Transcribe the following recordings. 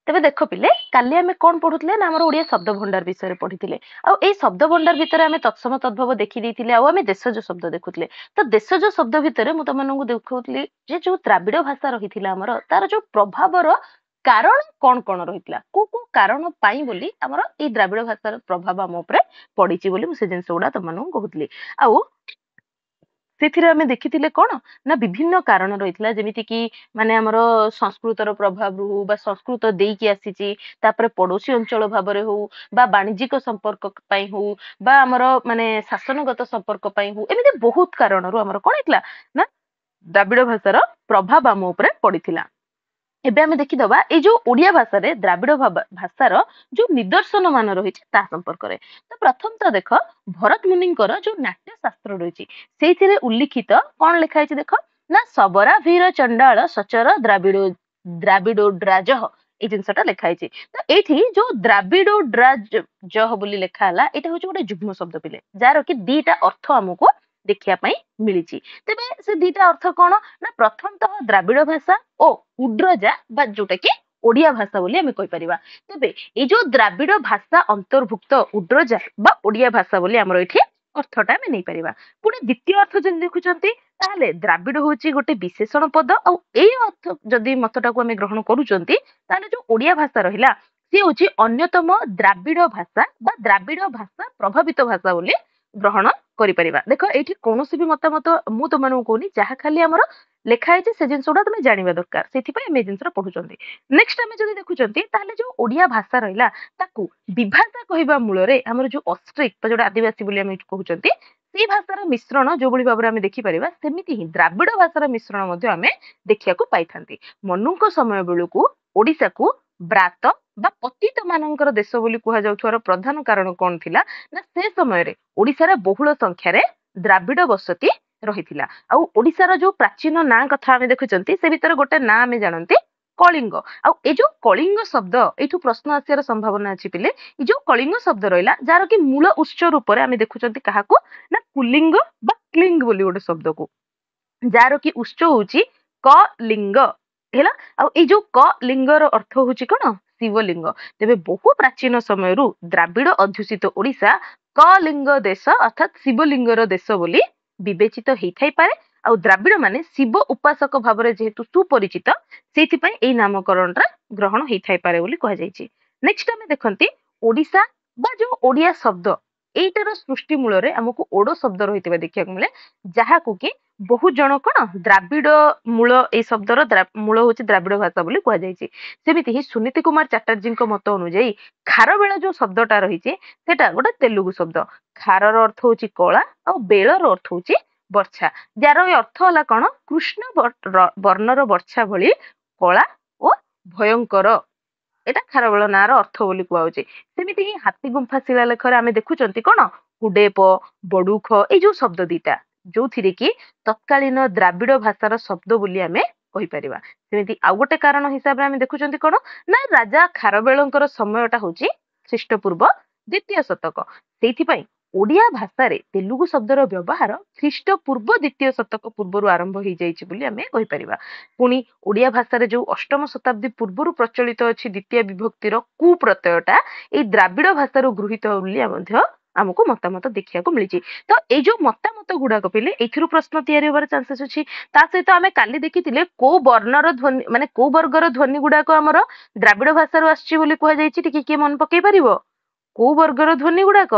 तेबे देख पिले काली आमे कौन पढ़ुले ना हमर ओडिया शब्द भंडार विषय रे पढ़िथिले आ ए शब्द भंडार भितर आमे तत्सम तद्भव देखि दैथिले आ आमे देशज शब्द देखुतले तो देशज शब्द भितर मु तमनकु देखौतली जे जो द्राविड भाषा रहिथिला हमर तार जो प्रभाव रो कारण कौन रहितला को कारण पाई बोली हमर ए द्राविड भाषार प्रभाव हम ऊपर पडिची बोली मु से जिंस गुडा तमनकु कहउतली आ ସେଥିରେ ଆମେ ଦେଖିଥିଲେ କଣ ନା ବିଭିନ୍ନ କାରଣ ରହିଥିଲା ଯେମିତି କି ମାନେ ଆମର ସଂସ୍କୃତର ପ୍ରଭାବ ହଉ ବା ସଂସ୍କୃତ ଦେଇକି ଆସିଛି ତାପରେ ପଡୋଶୀ ଅଞ୍ଚଳ ଭାବରେ ହଉ ବା ବାଣିଜ୍ୟିକ ସମ୍ପର୍କ ପାଇଁ ହଉ ବା ଆମର ମାନେ ଶାସନଗତ ସମ୍ପର୍କ ପାଇଁ ହଉ ଏମିତି ବହୁତ କାରଣରୁ ଆମର କଣ ହେଇଥିଲା ନା ଦ୍ରାବିଡ ଭାଷାର ପ୍ରଭାବ ଆମ ଉପରେ ପଡିଥିଲା। ଏବେ ଆମେ ଦେଖିଦବା ଏଇ ଯୋଉ ଓଡିଆ ଭାଷାରେ ଦ୍ରାବିଡ ଭାଷାର ଯୋଉ ନିଦର୍ଶନ ମାନ ରହିଛି ତା ସମ୍ପର୍କରେ ତ ପ୍ରଥମ ତ ଦେଖ ଭରତ ମୁନିଙ୍କର ଯୋଉ ନାଟ୍ୟ ଶାସ୍ତ୍ର ରହିଛି ସେଇଥିରେ ଉଲ୍ଲିଖିତ କଣ ଲେଖା ହେଇଛି ଦେଖ ନା ସବରା ଭୀର ଚଣ୍ଡାଳ ସଚର ଦ୍ରାବିଡୋଡ୍ରାଜ ଏଇ ଜିନିଷଟା ଲେଖା ହେଇଛି ତ ଏଇଠି ଯୋଉ ଦ୍ରାବିଡୋଡ୍ରାଜ ବୋଲି ଲେଖା ହେଲା ଏଇଟା ହଉଛି ଗୋଟେ ଯୁଗ୍ମ ଶବ୍ଦ ପିଲେ ଯାହାର କି ଦିଟା ଅର୍ଥ ଆମକୁ ଦେଖିବା ପାଇଁ ମିଳିଛି ତେବେ ସେ ଦିଟା ଅର୍ଥ କଣ ନା ପ୍ରଥମତଃ ଦ୍ରାବିଡ ଭାଷା ଓ ଉଡ୍ରଜା ବା ଯୋଉଟା କି ଓଡିଆ ଭାଷା ବୋଲି ଆମେ କହିପାରିବା ତେବେ ଏଇ ଯୋଉ ଦ୍ରାବିଡ ଭାଷା ଅନ୍ତର୍ଭୁକ୍ତ ଉଡ୍ରଜା ବା ଓଡିଆ ଭାଷା ବୋଲି ଆମର ଏଠି ଅର୍ଥଟା ଆମେ ନେଇପାରିବା ପୁଣି ଦ୍ୱିତୀୟ ଅର୍ଥ ଯଦି ଦେଖୁଛନ୍ତି ତାହେଲେ ଦ୍ରାବିଡ ହଉଛି ଗୋଟେ ବିଶେଷଣ ପଦ ଆଉ ଏଇ ଅର୍ଥ ଯଦି ମତଟାକୁ ଆମେ ଗ୍ରହଣ କରୁଛନ୍ତି ତାହେଲେ ଯୋଉ ଓଡିଆ ଭାଷା ରହିଲା ସେ ହଉଛି ଅନ୍ୟତମ ଦ୍ରାବିଡ ଭାଷା ବା ଦ୍ରାବିଡ ଭାଷା ପ୍ରଭାବିତ ଭାଷା ବୋଲି ଗ୍ରହଣ କରିପାରିବା ଦେଖ ଏଇଠି କୌଣସି ବି ମତାମତ ମୁଁ ତମମାନଙ୍କୁ କହୁନି ଯାହା ଖାଲି ଆମର ଲେଖା ହେଇଛି ସେ ଜିନିଷ ଗୁଡା ତମେ ଜାଣିବା ଦରକାର ସେଥିପାଇଁ ଆମେ ଏ ଜିନିଷଟା ପଢୁଛନ୍ତି ନେକ୍ସଟ ଆମେ ଯଦି ଦେଖୁଛନ୍ତି ତାହେଲେ ଯୋଉ ଓଡିଆ ଭାଷା ରହିଲା ତାକୁ ବିଭାଷା କହିବା ମୂଳରେ ଆମର ଯୋଉ ଅଷ୍ଟ୍ରିକ ବା ଯୋଉଟା ଆଦିବାସୀ ବୋଲି ଆମେ କହୁଛନ୍ତି ସେଇ ଭାଷାର ମିଶ୍ରଣ ଯୋଉଭଳି ଭାବରେ ଆମେ ଦେଖିପାରିବା ସେମିତି ହିଁ ଦ୍ରାବିଡ ଭାଷାର ମିଶ୍ରଣ ମଧ୍ୟ ଆମେ ଦେଖିବାକୁ ପାଇଥାନ୍ତି ମନୁଙ୍କ ସମୟ ବେଳକୁ ଓଡିଶାକୁ ବ୍ରାତ ବା ପତିତ ମାନଙ୍କର ଦେଶ ବୋଲି କୁହାଯାଉଥିବାର ପ୍ରଧାନ କାରଣ କଣ ଥିଲା ନା ସେ ସମୟରେ ଓଡିଶାର ବହୁଳ ସଂଖ୍ୟାରେ ଦ୍ରାବିଡ ବସତି ରହିଥିଲା ଆଉ ଓଡିଶାର ଯୋଉ ପ୍ରାଚୀନ ନାଁ କଥା ଆମେ ଦେଖୁଛନ୍ତି ସେ ଭିତରେ ଗୋଟେ ନାଁ ଆମେ ଜାଣନ୍ତି କଳିଙ୍ଗ ଆଉ ଏ ଯୋଉ କଳିଙ୍ଗ ଶବ୍ଦ ଏଇଠୁ ପ୍ରଶ୍ନ ଆସିବାର ସମ୍ଭାବନା ଅଛି ପିଲେ ଏ ଯୋଉ କଳିଙ୍ଗ ଶବ୍ଦ ରହିଲା ଯାହାର କି ମୂଳ ଉତ୍ସ ରୂପରେ ଆମେ ଦେଖୁଛନ୍ତି କାହାକୁ ନା କୁଲିଙ୍ଗ ବା କ୍ଲିଙ୍ଗ ବୋଲି ଗୋଟେ ଶବ୍ଦକୁ ଯାହାର କି ଉତ୍ସ ହଉଛି କଲିଙ୍ଗ ହେଲା ଆଉ ଏଇ ଯୋଉ କଲିଙ୍ଗର ଅର୍ଥ ହଉଛି କଣ ଶିବଲିଙ୍ଗ ତେବେ ବହୁ ପ୍ରାଚୀନ ସମୟରୁ ଦ୍ରାବିଡ ଅଧ୍ୟୁଷିତ ଓଡିଶା କଲିଙ୍ଗ ଦେଶ ଅର୍ଥାତ ଶିବଲିଙ୍ଗର ଦେଶ ବୋଲି ବିବେଚିତ ହେଇଥାଇପାରେ ଆଉ ଦ୍ରାବିଡ ମାନେ ଶିବ ଉପାସକ ଭାବରେ ଯେହେତୁ ସୁପରିଚିତ ସେଇଥିପାଇଁ ଏଇ ନାମକରଣଟା ଗ୍ରହଣ ହେଇଥାଇପାରେ ବୋଲି କୁହାଯାଇଛି ନେକ୍ସଟ ଆମେ ଦେଖନ୍ତି ଓଡିଶା ବା ଯୋଉ ଓଡିଆ ଶବ୍ଦ ଏଇଟାର ସୃଷ୍ଟି ମୂଳରେ ଆମକୁ ଓଡ ଶବ୍ଦ ରହିଥିବା ଦେଖିବାକୁ ମିଳେ ଯାହାକୁ କି ବହୁ ଜଣ କଣ ଦ୍ରାବିଡ ମୂଳ ଏଇ ଶବ୍ଦର ମୂଳ ହଉଛି ଦ୍ରାବିଡ ଭାଷା ବୋଲି କୁହାଯାଇଛି ସେମିତି ହିଁ ସୁନୀତି କୁମାର ଚାଟାର୍ଜୀଙ୍କ ମତ ଅନୁଯାୟୀ ଖାରବେଳ ଯୋଉ ଶବ୍ଦଟା ରହିଛି ସେଟା ଗୋଟେ ତେଲୁଗୁ ଶବ୍ଦ ଖାରର ଅର୍ଥ ହଉଛି କଳା ଆଉ ବେଳର ଅର୍ଥ ହଉଛି ବର୍ଷା ଯାହାର ଅର୍ଥ ହେଲା କଣ କୃଷ୍ଣ ବର୍ଣ୍ଣର ବର୍ଷା ଭଳି କଳା ଓ ଭୟଙ୍କର ଏଟା ଖାରବେଳ ନାଁର ଅର୍ଥ ବୋଲି କୁହାଯାଉଛି ସେମିତି ହିଁ ହାତୀ ଗୁମ୍ଫା ଶିଳାଲେଖରେ ଆମେ ଦେଖୁଛନ୍ତି କଣ ହୁଡେପ ବଡୁଖ ଏଇ ଯୋଉ ଶବ୍ଦ ଦିଟା ଯୋଉଥିରେ କି ତତ୍କାଳୀନ ଦ୍ରାବିଡ ଭାଷାର ଶବ୍ଦ ବୋଲି ଆମେ କହିପାରିବା ସେମିତି ଆଉ ଗୋଟେ କାରଣ ହିସାବରେ ଆମେ ଦେଖୁଛନ୍ତି କଣ ନା ରାଜା ଖାରବେଳଙ୍କର ସମୟଟା ହଉଛି ଖ୍ରୀଷ୍ଟପୂର୍ବ ଦ୍ୱିତୀୟ ଶତକ ସେଇଥିପାଇଁ ଓଡିଆ ଭାଷାରେ ତେଲୁଗୁ ଶବ୍ଦର ବ୍ୟବହାର ଖ୍ରୀଷ୍ଟପୂର୍ବ ଦ୍ୱିତୀୟ ଶତକ ପୂର୍ବରୁ ଆରମ୍ଭ ହେଇଯାଇଛି ବୋଲି ଆମେ କହିପାରିବା ପୁଣି ଓଡିଆ ଭାଷାରେ ଯୋଉ ଅଷ୍ଟମ ଶତାବ୍ଦୀ ପୂର୍ବରୁ ପ୍ରଚଳିତ ଅଛି ଦ୍ୱିତୀୟ ବିଭକ୍ତିର କୁ ପ୍ରତ୍ୟୟଟା ଏଇ ଦ୍ରାବିଡ ଭାଷାରୁ ଗୃହୀତ ବୋଲି ମଧ୍ୟ ଆମକୁ ମତାମତ ଦେଖିବାକୁ ମିଳିଛି ତ ଏଇ ଯୋଉ ମତାମତ ଗୁଡାକ ପିଲେ ଏଥିରୁ ପ୍ରଶ୍ନ ତିଆରି ହବାର ଚାନ୍ସେସ୍ ଅଛି ତା ସହିତ ଆମେ କାଲି ଦେଖିଥିଲେ କୋଉ ବର୍ଣ୍ଣର ଧ୍ୱନି ମାନେ କୋଉ ବର୍ଗର ଧ୍ୱନି ଗୁଡାକ ଆମର ଦ୍ରାବିଡ ଭାଷାରୁ ଆସିଛି ବୋଲି କୁହାଯାଇଛି ଟିକେ କିଏ ମନେ ପକେଇ ପାରିବ କୋଉ ବର୍ଗର ଧ୍ୱନି ଗୁଡାକ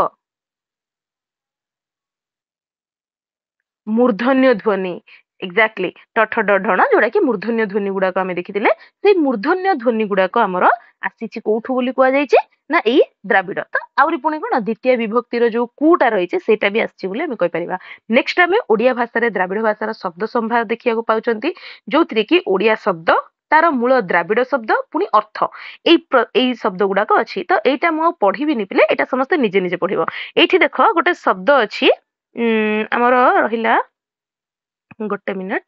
ମୂର୍ଧନ୍ୟ ଧ୍ୱନି ଏକ୍ଜାକ୍ଟଲି ଟଠ ଡଢଣ ଯୋଉଟା କି ମୂର୍ଧନ୍ୟ ଧ୍ୱନି ଗୁଡାକ ଆମେ ଦେଖିଥିଲେ ସେଇ ମୂର୍ଧନ୍ୟ ଧ୍ୱନି ଗୁଡାକ ଆମର ଆସିଛି କୋଉଠୁ ବୋଲି କୁହାଯାଇଛି ନା ଏଇ ଦ୍ରାବିଡ ତ ଆହୁରି ପୁଣି କଣ ଦ୍ୱିତୀୟ ବିଭକ୍ତିର ଯୋଉ କୁଟା ରହିଛି ସେଇଟା ବି ଆସିଛି ବୋଲି ଆମେ କହିପାରିବା ନେକ୍ସଟ ଆମେ ଓଡିଆ ଭାଷାରେ ଦ୍ରାବିଡ ଭାଷାର ଶବ୍ଦ ସମ୍ଭାର ଦେଖିବାକୁ ପାଉଛନ୍ତି ଯୋଉଥିରେ କି ଓଡିଆ ଶବ୍ଦ ତାର ମୂଳ ଦ୍ରାବିଡ ଶବ୍ଦ ପୁଣି ଅର୍ଥ ଏଇ ଶବ୍ଦ ଗୁଡାକ ଅଛି ତ ଏଇଟା ମୁଁ ଆଉ ପଢିବିନି ପିଲେ ଏଇଟା ସମସ୍ତେ ନିଜେ ନିଜେ ପଢିବ ଏଇଠି ଦେଖ ଗୋଟେ ଶବ୍ଦ ଅଛି ଆମର ରହିଲା ଗୋଟେ ମିନିଟ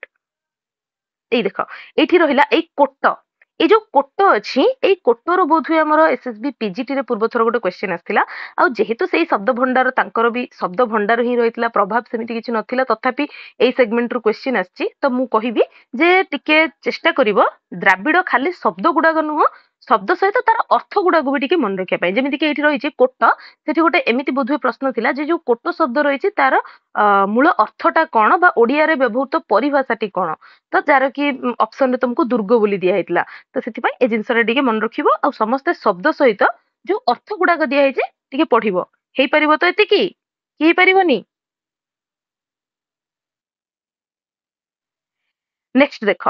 ଏଇ ଦେଖ ଏଇଠି ରହିଲା ଏଇ କୋଟ ଏଇ ଯୋଉ କୋଟ ଅଛି ଏଇ କୋଟର ବୋଧହୁଏ ଆମର ଏସଏସବି ପିଜିଟି ରେ ପୂର୍ବ ଥର ଗୋଟେ କ୍ୱେଶ୍ଚନ ଆସିଥିଲା ଆଉ ଯେହେତୁ ସେଇ ଶବ୍ଦ ଭଣ୍ଡାର ତାଙ୍କର ବି ଶବ୍ଦ ଭଣ୍ଡାର ହିଁ ରହିଥିଲା ପ୍ରଭାବ ସେମିତି କିଛି ନଥିଲା ତଥାପି ଏଇ ସେଗମେଣ୍ଟ ରୁ କ୍ୱେଶ୍ଚନ ଆସିଛି ତ ମୁଁ କହିବି ଯେ ଟିକେ ଚେଷ୍ଟା କରିବ ଦ୍ରାବିଡ ଖାଲି ଶବ୍ଦ ଗୁଡାକ ନୁହଁ शब्द सहित तार अर्थ गुड़ा भी टिके मन रखिया जेମିତି कि एठी रहिछि कोट सेठी गोटे एमिति बोधुए प्रश्न थिला जे जो कोट शब्द रहिछि तार मूल अर्थटा कोन बा ओडिया रे व्यवहृत परिभाषाटी कोन तो जार कि ऑप्शन रे तुमको दुर्ग बोली दिया हेतला तो सेति पई ए जिंस रे टिके मन रखिबो आ समस्त शब्द सहित जो अर्थ गुड़ा दिया हेछि टिके पढिबो हेई परिबो तो एति की हेई परिबोनी नेक्स्ट देख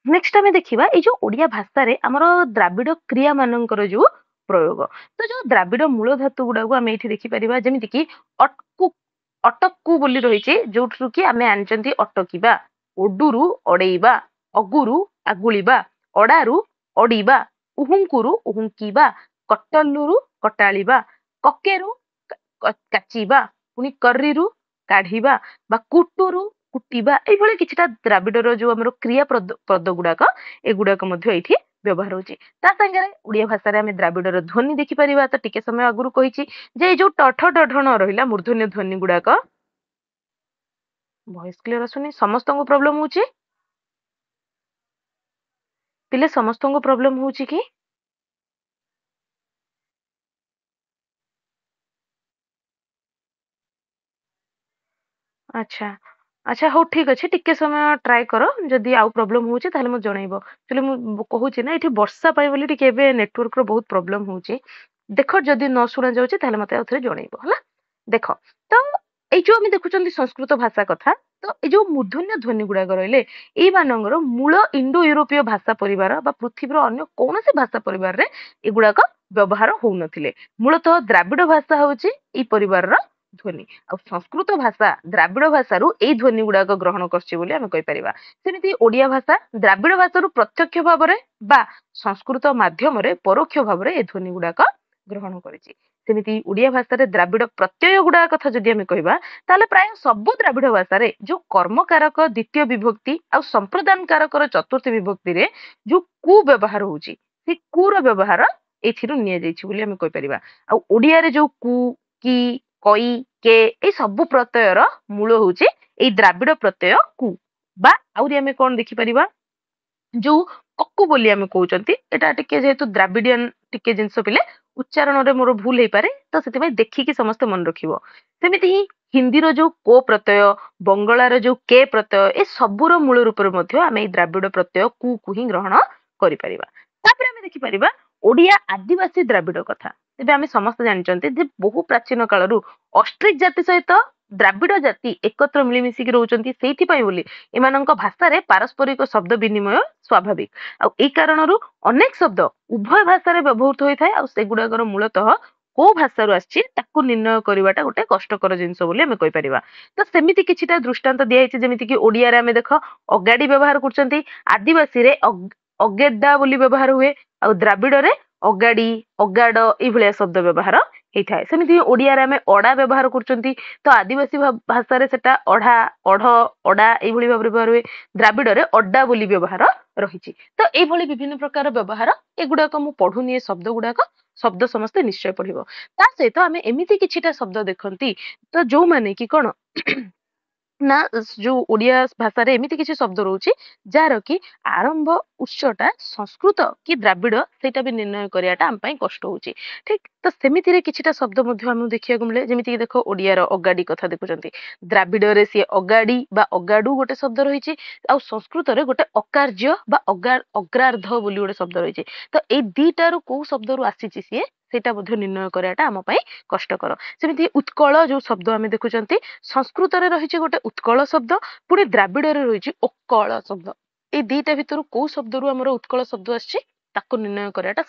नेक्स्ट आम देखा ये जो ओडिया भाषा रे आमर द्राविड़ क्रिया मानकर जो प्रयोग तो जो द्राविड़ मूल धातु गुड़ा आम ये देखिपर जमी कि अटकु अटकु बोली रही जो कि आम आनी अटकिबा ओडुरु अड़ेबा अगुरु आगुलिबा अड़ारु अड़ीबा उहुंकुरु उहुंकीबा कटलुरु कटाଳିବା ककेरु काचिबा पुनी कर्रीरु काढ़ीबा बा कुटुरु कुटिबा एभଳି किछटा द्राविडर जो हमर क्रिया पद गुडाक एगुडाक मध्ये एठी व्यवहार होची ता संगे ओडिया भाषा रे हम द्राविडर ध्वनि देखि परिबा त टिके समय आगुरु कहिची जे जो टठ डढण रहिला मूर्धन्य ध्वनि गुडाक वॉइस क्लियर आसुनी समस्त को प्रॉब्लम होची पिले समस्त को प्रॉब्लम होची की अच्छा अच्छा हो ठीक अच्छे टिके समय ट्राए कर जदि आउ प्रॉब्लम होची ताले मु जणैबो चले मु कहूची ना एठी वर्षा पाई बोली टिके एबे नेटवर्क रो बहुत प्रॉब्लम होची देखो जदि न सुना जाउची ताले मते आउथरे जणैबो हला देखो तो এই जो আমি দেখুଛନ୍ତି ସଂସ୍କୃତ ଭାଷା କଥା ତ এই ଯୋଉ ମୂର୍ଧନ୍ୟ ଧ୍ୱନି ଗୁଡାକ ରହିଲେ ଏଇ ମାନଙ୍କର ମୂଳ ଇଣ୍ଡୋ ୟୁରୋପୀୟ ଭାଷା ପରିବାର ବା ପୃଥିବୀର ଅନ୍ୟ କୌଣସି ଭାଷା ପରିବାରରେ ଏଗୁଡାକ ବ୍ୟବହାର ହଉନଥିଲେ ମୂଳତଃ ଦ୍ରାବିଡ ଭାଷା ହଉଛି ଏଇ ପରିବାରର ଧ୍ୱନି ଆଉ ସଂସ୍କୃତ ଭାଷା ଦ୍ରାବିଡ ଭାଷାରୁ ଏଇ ଧ୍ୱନି ଗୁଡାକ ଗ୍ରହଣ କରିଛି ବୋଲି ଆମେ କହିପାରିବା ସେମିତି ଓଡିଆ ଭାଷା ଦ୍ରାବିଡ ଭାଷାରୁ ପ୍ରତ୍ୟକ୍ଷ ଭାବରେ ବା ସଂସ୍କୃତ ମାଧ୍ୟମରେ ପରୋକ୍ଷ ଭାବରେ ଏ ଧ୍ୱନି ଗୁଡାକ ଗ୍ରହଣ କରିଛି ସେମିତି ଓଡିଆ ଭାଷାରେ ଦ୍ରାବିଡ ପ୍ରତ୍ୟୟ ଗୁଡା କଥା ଯଦି ଆମେ କହିବା ତାହେଲେ ପ୍ରାୟ ସବୁ ଦ୍ରାବିଡ ଭାଷାରେ ଯୋଉ କର୍ମକାରକ ଦ୍ୱିତୀୟ ବିଭକ୍ତି ଆଉ ସମ୍ପ୍ରଦାନ କାରକର ଚତୁର୍ଥୀ ବିଭକ୍ତିରେ ଯୋଉ କୁ ବ୍ୟବହାର ହଉଛି ସେ କୁ ର ବ୍ୟବହାର ଏଥିରୁ ନିଆଯାଇଛି ବୋଲି ଆମେ କହିପାରିବା ଆଉ ଓଡିଆରେ ଯୋଉ କୁ କି କଇ କେ ଏଇ ସବୁ ପ୍ରତ୍ୟୟର ମୂଳ ହଉଛି ଏଇ ଦ୍ରାବିଡ ପ୍ରତ୍ୟୟ କୁ ବା ଆହୁରି ଆମେ କଣ ଦେଖିପାରିବା ଯୋଉ କକୁ ବୋଲି ଆମେ କହୁଛନ୍ତି ଏଟା ଟିକେ ଯେହେତୁ ଦ୍ରାବିଡିଆନ ଟିକେ ଜିନିଷ ପିଲେ ଉଚ୍ଚାରଣରେ ମୋର ଭୁଲ ହେଇପାରେ ତ ସେଥିପାଇଁ ଦେଖିକି ସମସ୍ତେ ମନେ ରଖିବ ସେମିତି ହିଁ ହିନ୍ଦୀର ଯୋଉ କୋ ପ୍ରତ୍ୟୟ ବଙ୍ଗଳାର ଯୋଉ କେ ପ୍ରତ୍ୟୟ ଏ ସବୁର ମୂଳ ରୂପରେ ମଧ୍ୟ ଆମେ ଏଇ ଦ୍ରାବିଡ ପ୍ରତ୍ୟୟ କୁ ହିଁ ଗ୍ରହଣ କରିପାରିବା ତାପରେ ଆମେ ଦେଖିପାରିବା ଓଡିଆ ଆଦିବାସୀ ଦ୍ରାବିଡ କଥା ତେବେ ଆମେ ସମସ୍ତେ ଜାଣିଛନ୍ତି ଯେ ବହୁ ପ୍ରାଚୀନ କାଳରୁ ଅଷ୍ଟ୍ରିକ ଜାତି ସହିତ ଦ୍ରାବିଡ ଜାତି ଏକତ୍ର ମିଳିମିଶିକି ରହୁଛନ୍ତି ସେଇଥିପାଇଁ ବୋଲି ଏମାନଙ୍କ ଭାଷାରେ ପାରସ୍ପରିକ ଶବ୍ଦ ବିନିମୟ ସ୍ୱାଭାବିକ ଆଉ ଏଇ କାରଣରୁ ଅନେକ ଶବ୍ଦ ଉଭୟ ଭାଷାରେ ବ୍ୟବହୃତ ହୋଇଥାଏ ଆଉ ସେଗୁଡାକର ମୂଳତଃ କୋଉ ଭାଷାରୁ ଆସିଛି ତାକୁ ନିର୍ଣ୍ଣୟ କରିବାଟା ଗୋଟେ କଷ୍ଟକର ଜିନିଷ ବୋଲି ଆମେ କହିପାରିବା ତ ସେମିତି କିଛିଟା ଦୃଷ୍ଟାନ୍ତ ଦିଆଯାଇଛି ଯେମିତି କି ଓଡିଆରେ ଆମେ ଦେଖ ଅଗାଡି ବ୍ୟବହାର କରୁଛନ୍ତି ଆଦିବାସୀରେ ଅଗେଡା ବୋଲି ବ୍ୟବହାର ହୁଏ ଆଉ ଦ୍ରାବିଡରେ ଅଗାଡି ଅଗାଡ ଏଇଭଳିଆ ଶବ୍ଦ ବ୍ୟବହାର ହେଇଥାଏ ସେମିତି ଓଡିଆରେ ଆମେ ଅଡା ବ୍ୟବହାର କରୁଛନ୍ତି ତ ଆଦିବାସୀ ଭାଷାରେ ସେଟା ଅଢା ଅଢ ଅଡା ଏଇଭଳି ଭାବରେ ବ୍ୟବହାର ହୁଏ ଦ୍ରାବିଡରେ ଅଡା ବୋଲି ବ୍ୟବହାର ରହିଛି ତ ଏଇଭଳି ବିଭିନ୍ନ ପ୍ରକାର ବ୍ୟବହାର ଏଗୁଡାକ ମୁଁ ପଢୁନି ଏ ଶବ୍ଦ ଗୁଡାକ ଶବ୍ଦ ସମସ୍ତେ ନିଶ୍ଚୟ ପଢିବ ତା ସହିତ ଆମେ ଏମିତି କିଛିଟା ଶବ୍ଦ ଦେଖନ୍ତି ତ ଯୋଉମାନେ କି କଣ ନା ଯୋଉ ଓଡିଆ ଭାଷାରେ ଏମିତି କିଛି ଶବ୍ଦ ରହୁଛି ଯାହାର କି ଆରମ୍ଭ ଉତ୍ସଟା ସଂସ୍କୃତ କି ଦ୍ରାବିଡ ସେଇଟା ବି ନିର୍ଣ୍ଣୟ କରିବାଟା ଆମ ପାଇଁ କଷ୍ଟ ହଉଛି ଠିକ ତ ସେମିତିରେ କିଛିଟା ଶବ୍ଦ ମଧ୍ୟ ଆମକୁ ଦେଖିବାକୁ ମିଳେ ଯେମିତିକି ଦେଖ ଓଡିଆର ଅଗାଡି କଥା ଦେଖୁଛନ୍ତି ଦ୍ରାବିଡରେ ସିଏ ଅଗାଡି ବା ଅଗାଡୁ ଗୋଟେ ଶବ୍ଦ ରହିଛି ଆଉ ସଂସ୍କୃତରେ ଗୋଟେ ଅକାର୍ଯ୍ୟ ବା ଅଗ୍ରାର୍ଧ ବୋଲି ଗୋଟେ ଶବ୍ଦ ରହିଛି ତ ଏଇ ଦିଟାରୁ କୋଉ ଶବ୍ଦରୁ ଆସିଛି ସିଏ ସେଇଟା ମଧ୍ୟ ନିର୍ଣ୍ଣୟ କରିବାଟା ଆମ ପାଇଁ କଷ୍ଟକର ସେମିତି ଉତ୍କଳ ଯୋଉ ଶବ୍ଦ ଆମେ ଦେଖୁଛନ୍ତି ସଂସ୍କୃତରେ ରହିଛି ଗୋଟେ ଉତ୍କଳ ଶବ୍ଦ ପୁଣି ଦ୍ରାବିଡରେ ରହିଛି ଉତ୍କଳ ଶବ୍ଦ ଏଇ ଦିଟା ଭିତରୁ କୋଉ ଶବ୍ଦରୁ ଆମର ଉତ୍କଳ ଶବ୍ଦ ଆସିଛି ତାକୁ ନିର୍ଣ୍ଣୟ କରିବାଟା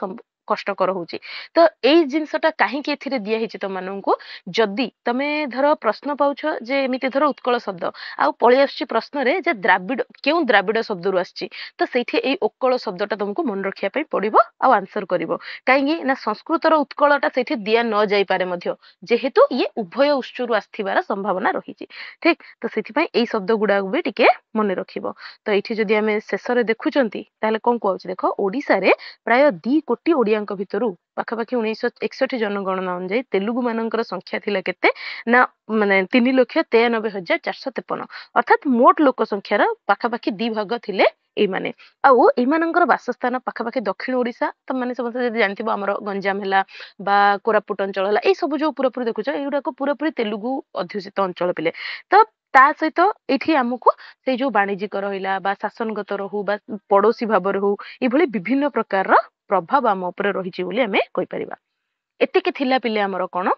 କଷ୍ଟକର ହଉଛି ତ ଏଇ ଜିନିଷଟା କାହିଁକି ଏଥିରେ ଦିଆ ହେଇଛି ତମମାନଙ୍କୁ ଯଦି ତମେ ଧର ପ୍ରଶ୍ନ ପାଉଛ ଯେ ଏମିତି ଧର ଉତ୍କଳ ଶବ୍ଦ ଆଉ ପଳେଇ ଆସୁଛି ପ୍ରଶ୍ନରେ ଯେ ଦ୍ରାବିଡ କେଉଁ ଦ୍ରାବିଡ ଶବ୍ଦରୁ ଆସିଛି ତ ସେଇଠି ଏଇ ଉତ୍କଳ ଶବ୍ଦଟା ତମକୁ ମନେ ରଖିବା ପାଇଁ ପଡିବ ଆଉ ଆନ୍ସର କରିବ କାହିଁକି ନା ସଂସ୍କୃତର ଉତ୍କଳଟା ସେଇଠି ଦିଆ ନ ଯାଇପାରେ ମଧ୍ୟ ଯେହେତୁ ଇଏ ଉଭୟ ଉତ୍ସରୁ ଆସିଥିବାର ସମ୍ଭାବନା ରହିଛି ଠିକ ତ ସେଥିପାଇଁ ଏଇ ଶବ୍ଦ ଗୁଡାକୁ ବି ଟିକେ ମନେ ରଖିବ ତ ଏଇଠି ଯଦି ଆମେ ଶେଷରେ ଦେଖୁଛନ୍ତି ତାହେଲେ କଣ କୁହାଉଛି ଦେଖ ଓଡିଶାରେ ପ୍ରାୟ 2 କୋଟି ଓଡିଆ ओडियांक भितरु पाखापाखि 1961 जनगणना अनुଯାयी तेलुगु मानकर संख्या थिला केते ना माने 3,93,453 अर्थात मोट लोक संख्यार पाखापाखि 2 भाग थिले एई माने आउ एई मानकर वासस्थान पाखापाखि दक्षिण ओडिशा त माने समस्त जदि जानथिबो हमर गंजाम हला बा कोरापुट अंचल हला एई सब जो पूरापूरी देखुछ एगुडा को पूरापूरी तेलुगु अध्युषित अंचल पिले तो ता सहित एठी हमकु से जो वाणिज्यिक रहिला बा शासनगत रहू बा पड़ोसी भाव रहू एभली विभिन्न प्रकार प्रभाव आम उपरे रहिछि बोली हमें कहि परिबा एतिके थिला पिले हमर कोन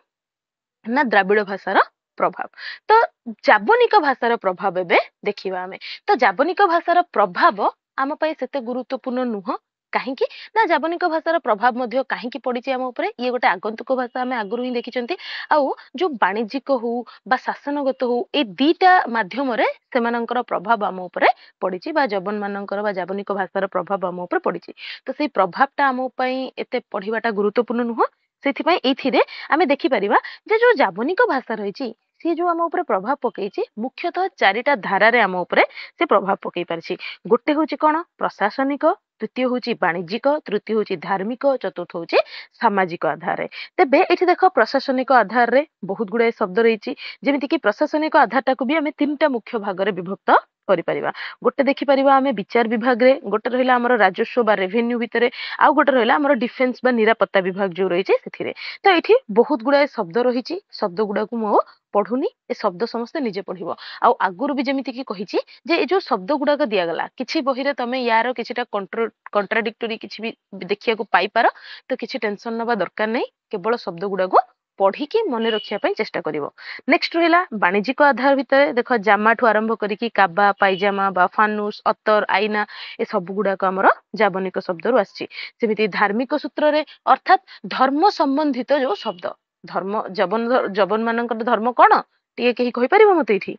ना द्राविड़ भाषार प्रभाव तो जाबनिक भाषार प्रभाव एबे देखिबा हमें तो जाबनिक भाषार प्रभाव आम पई सेते गुरुत्वपूर्ण नुह काहेकि ना जाबनिक भाषार प्रभाव मध्य काहेकि पड़िछि आम उपरे ये गोटे आगंतुक भाषा हमें आगुरु ही देखिचंती आउ जो वाणिज्यिक हो बा शासनगत हो ए दीटा माध्यम रे सेमानंकर प्रभाव आम उपरे पड़िछि बा जबन मानंकर बा जाबनिक भाषार प्रभाव आम उपरे पड़िछि तो सेई प्रभावटा आम पई एते पढिबाटा गुरुत्वपूर्ण नुह सेथि पई एथिरे आमे देखि परिबा जे जो जाबनिक भाषा रहिछि सी जो आम उपरे प्रभाव पकईछि मुख्यतः 4टा धारा रे आम उपरे से प्रभाव पकई पारछि गोटे होछि कोन प्रशासनिक द्वितीय होछि वाणिज्यिक तृतीय होछि धार्मिक चतुर्थ होछि सामाजिक आधार रे तेबे एठी देखो प्रशासनिक आधार रे बहुत गुडे शब्द रहिछि जेमिति कि प्रशासनिक आधारटा को भी आमे 3टा मुख्य भाग रे विभक्त करि परिबा गोटे देखि परिबा आमे विचार विभाग रे गोटे रहिला हमर राजस्व बा रेवेन्यू भितरे आ गोटे रहिला हमर डिफेंस बा निरापत्ता विभाग जो रहिछि सेथिरे तो एठी बहुत गुडे शब्द रहिछि शब्द गुडा को मो पढुनी ए शब्द समस्त निजे पढिबो आ आगुरु भी जेमिति कि कहिछि जे ए जो शब्द गुडा को दिया गला किछि बही रे तमे यार किछिटा कंट्राडिक्टरी किछि भी देखिया को पाई पार तो किछि टेंशन नबा दरकार नै केवल शब्द गुडा को पढ़ी की मन रखिया पई चेष्टा करिवो नेक्स्ट रहिला वाणिज्यिक आधार भितरे देखो जामा ठु आरंभ करी की काबा पाइजामा बा फानुस अत्तर आईना ए सब गुडा को हमर जाबनिक शब्द रु आछि सेमिति धार्मिक सूत्र रे अर्थात धर्म संबंधित जो शब्द धर्म जबन मानकर धर्म कोन टिए केही कहि परिबो मते इठी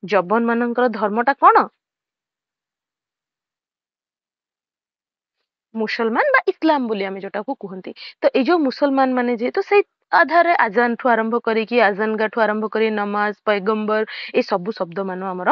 जबन मानकर धर्मटा कोन मुसलमान बा इस्लाम बोली आमे जोटा को कहंती तो ए जो मुसलमान माने जे तो से आधार रे आजान ठु आरंभ करी की आजान गा ठु आरंभ करी नमाज पैगंबर ए सब शब्द मानो हमर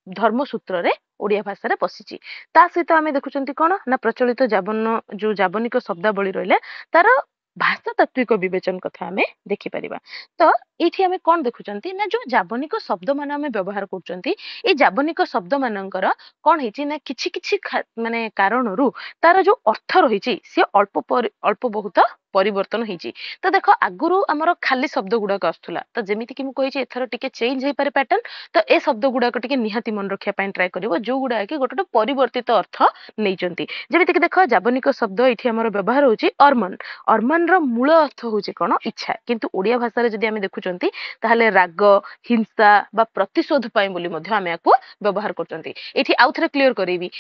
धर्म सूत्र रे ओडिया भाषा रे पसिची ता सहित आमे देखुचंती कोन ना प्रचलित जाबन जो जाबनिक शब्दावली रहिले तार भाषा तात्विक विवेचन कथा आमे देखि परिबा तो एठी आमे कोन देखुचंती ना जो जाबनिक शब्द मान आमे व्यवहार करचंती ए जाबनिक शब्द मानकर कोन हेची ना किछि किछि माने कारणरू तार जो अर्थ रहिछि से अल्प बहुत परिवर्तन हेची तो देखो आगुरु हमर खाली शब्द गुडा आस्तुला तो जेमिति कि मु कहिछि एथर टिके चेंज हे पारे पैटर्न तो ए शब्द गुडा को टिके निहाती मन रखिया पई ट्राई करिवो जो गुडा कि गोटे परिवर्तित अर्थ नैचंती जेमिति कि देखो जाबनिक शब्द एठी हमर व्यवहार होछि अर्मन अर्मन रो मूल अर्थ होछि कोन इच्छा किंतु ओडिया भाषा रे जदि आमे देखुचंती ताहाले राग हिंसा बा प्रतिशोध पई बोली मध्ये आमे याको व्यवहार करचंती एठी आउथरे क्लियर करेबी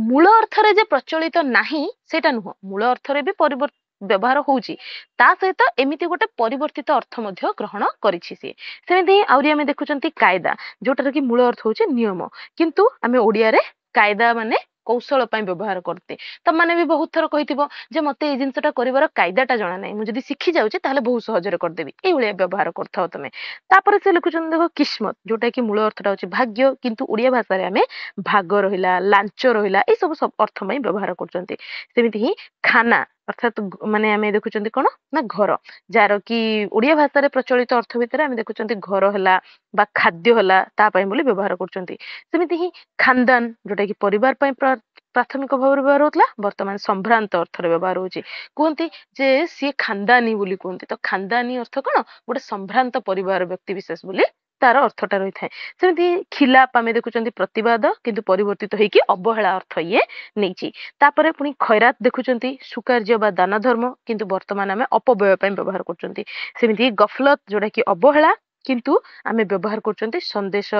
मूल अर्थ रे जे प्रचलित नाही सेटा नुह मूल अर्थ रे भी परिवर्तन व्यवहार होउची ता सहित एमिति गोटे परिवर्तित अर्थ मध्ये ग्रहण करिछि से सेमिति आउरी आमे देखुचंती कायदा जोटर कि मूल अर्थ होउची नियम किंतु आमे ओडिया रे कायदा माने कौशल पई व्यवहार करते त माने भी बहुत थर कहितिबो जे मते ए जिंसटा करिवार कायदाटा जणा नै मु जदी सिखि जाउची ताले बहुत सहज रे कर देबी ए भलिया व्यवहार करथाओ तमे तापर से लिखुचन देखो किस्मत जोटा कि मूल अर्थटा होची भाग्य किंतु ओडिया भाषा रे आमे भाग रहिला लांच रहिला ए सब अर्थ मई व्यवहार करचंती सेमिति ही खाना अर्थात माने आमे देखुचंती कोन ना घर जार कि ओडिया भाषा रे प्रचलित अर्थ भितर आमे देखुचंती घर हला बा खाद्य हला ता पई बोली व्यवहार करचंती सेमिति ही खानदान जोटा कि परिवार पई प्राथमिक भाव व्यवहार होतला वर्तमान संभ्रांत अर्थ रे व्यवहार होची कोंती जे सी खानदानी बोली कोंती तो खानदानी अर्थ कोन गोटे संभ्रांत परिवार व्यक्ति विशेष बोली तार अर्थटा रही थाए सेमिति खिलाप आमे देखुचंती प्रतिवाद किंतु परिवर्तित होई कि अवहेला अर्थ ये नेची तापरे पुनी खैरात देखुचंती सुकार्य बा दान धर्म किंतु वर्तमान आमे अपव्यय पई व्यवहार करचंती सेमिति गफलत जोटा कि अवहेला किंतु आमे व्यवहार करचंती संदेश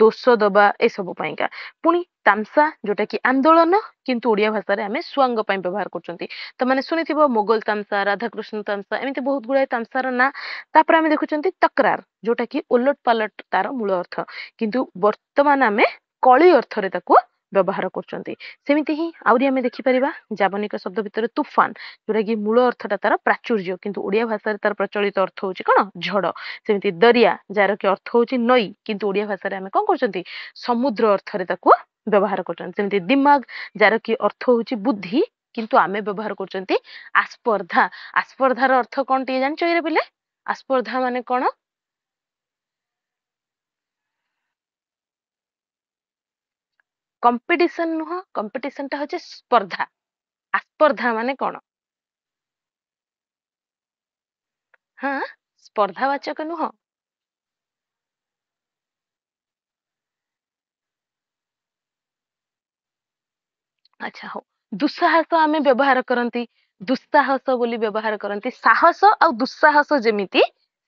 दोष दबा ए सब पईका पुनी तामसा जोटा कि आंदोलन किंतु ओडिया भाषा रे आमे स्वांग पई व्यवहार करचंती त माने सुनिथिबो मोगल तामसा राधा कृष्ण तामसा एमिति बहुत गुडा तामसार ना तापर आमे देखुचंती तकरार जोटा कि उलट पालट तार मूल अर्थ किंतु वर्तमान आमे कଳି अर्थ रे ताको व्यवहार करचंती सेमिति ही आउरी आमे देखि परिबा जाबनिक शब्द भितर तूफान जोटा कि मूल अर्थटा तार प्राचुर्य किंतु ओडिया भाषा रे तार प्रचलित अर्थ होची कोन झड़ सेमिति दरिया जार कि अर्थ होची नई किंतु ओडिया भाषा रे आमे कोन करचंती समुद्र अर्थ रे ताको व्यवहार करचंती सेमिति दिमाग जार कि अर्थ होची बुद्धि किंतु आमे व्यवहार करचंती आस्पर्धा। आस्पर्धार अर्थ कोन टी जानचो रे बिले? आस्पर्धा माने कोन? कंपटीशन नुह, कंपटीशन टा होचे स्पर्धा। आस्पर्धा माने कोन? हाँ, स्पर्धावाचक नुह। अच्छा हो, दुस्साहस आमे व्यवहार करंती, दुस्साहस बोली व्यवहार करंती। साहस आ दुस्साहस जेमिति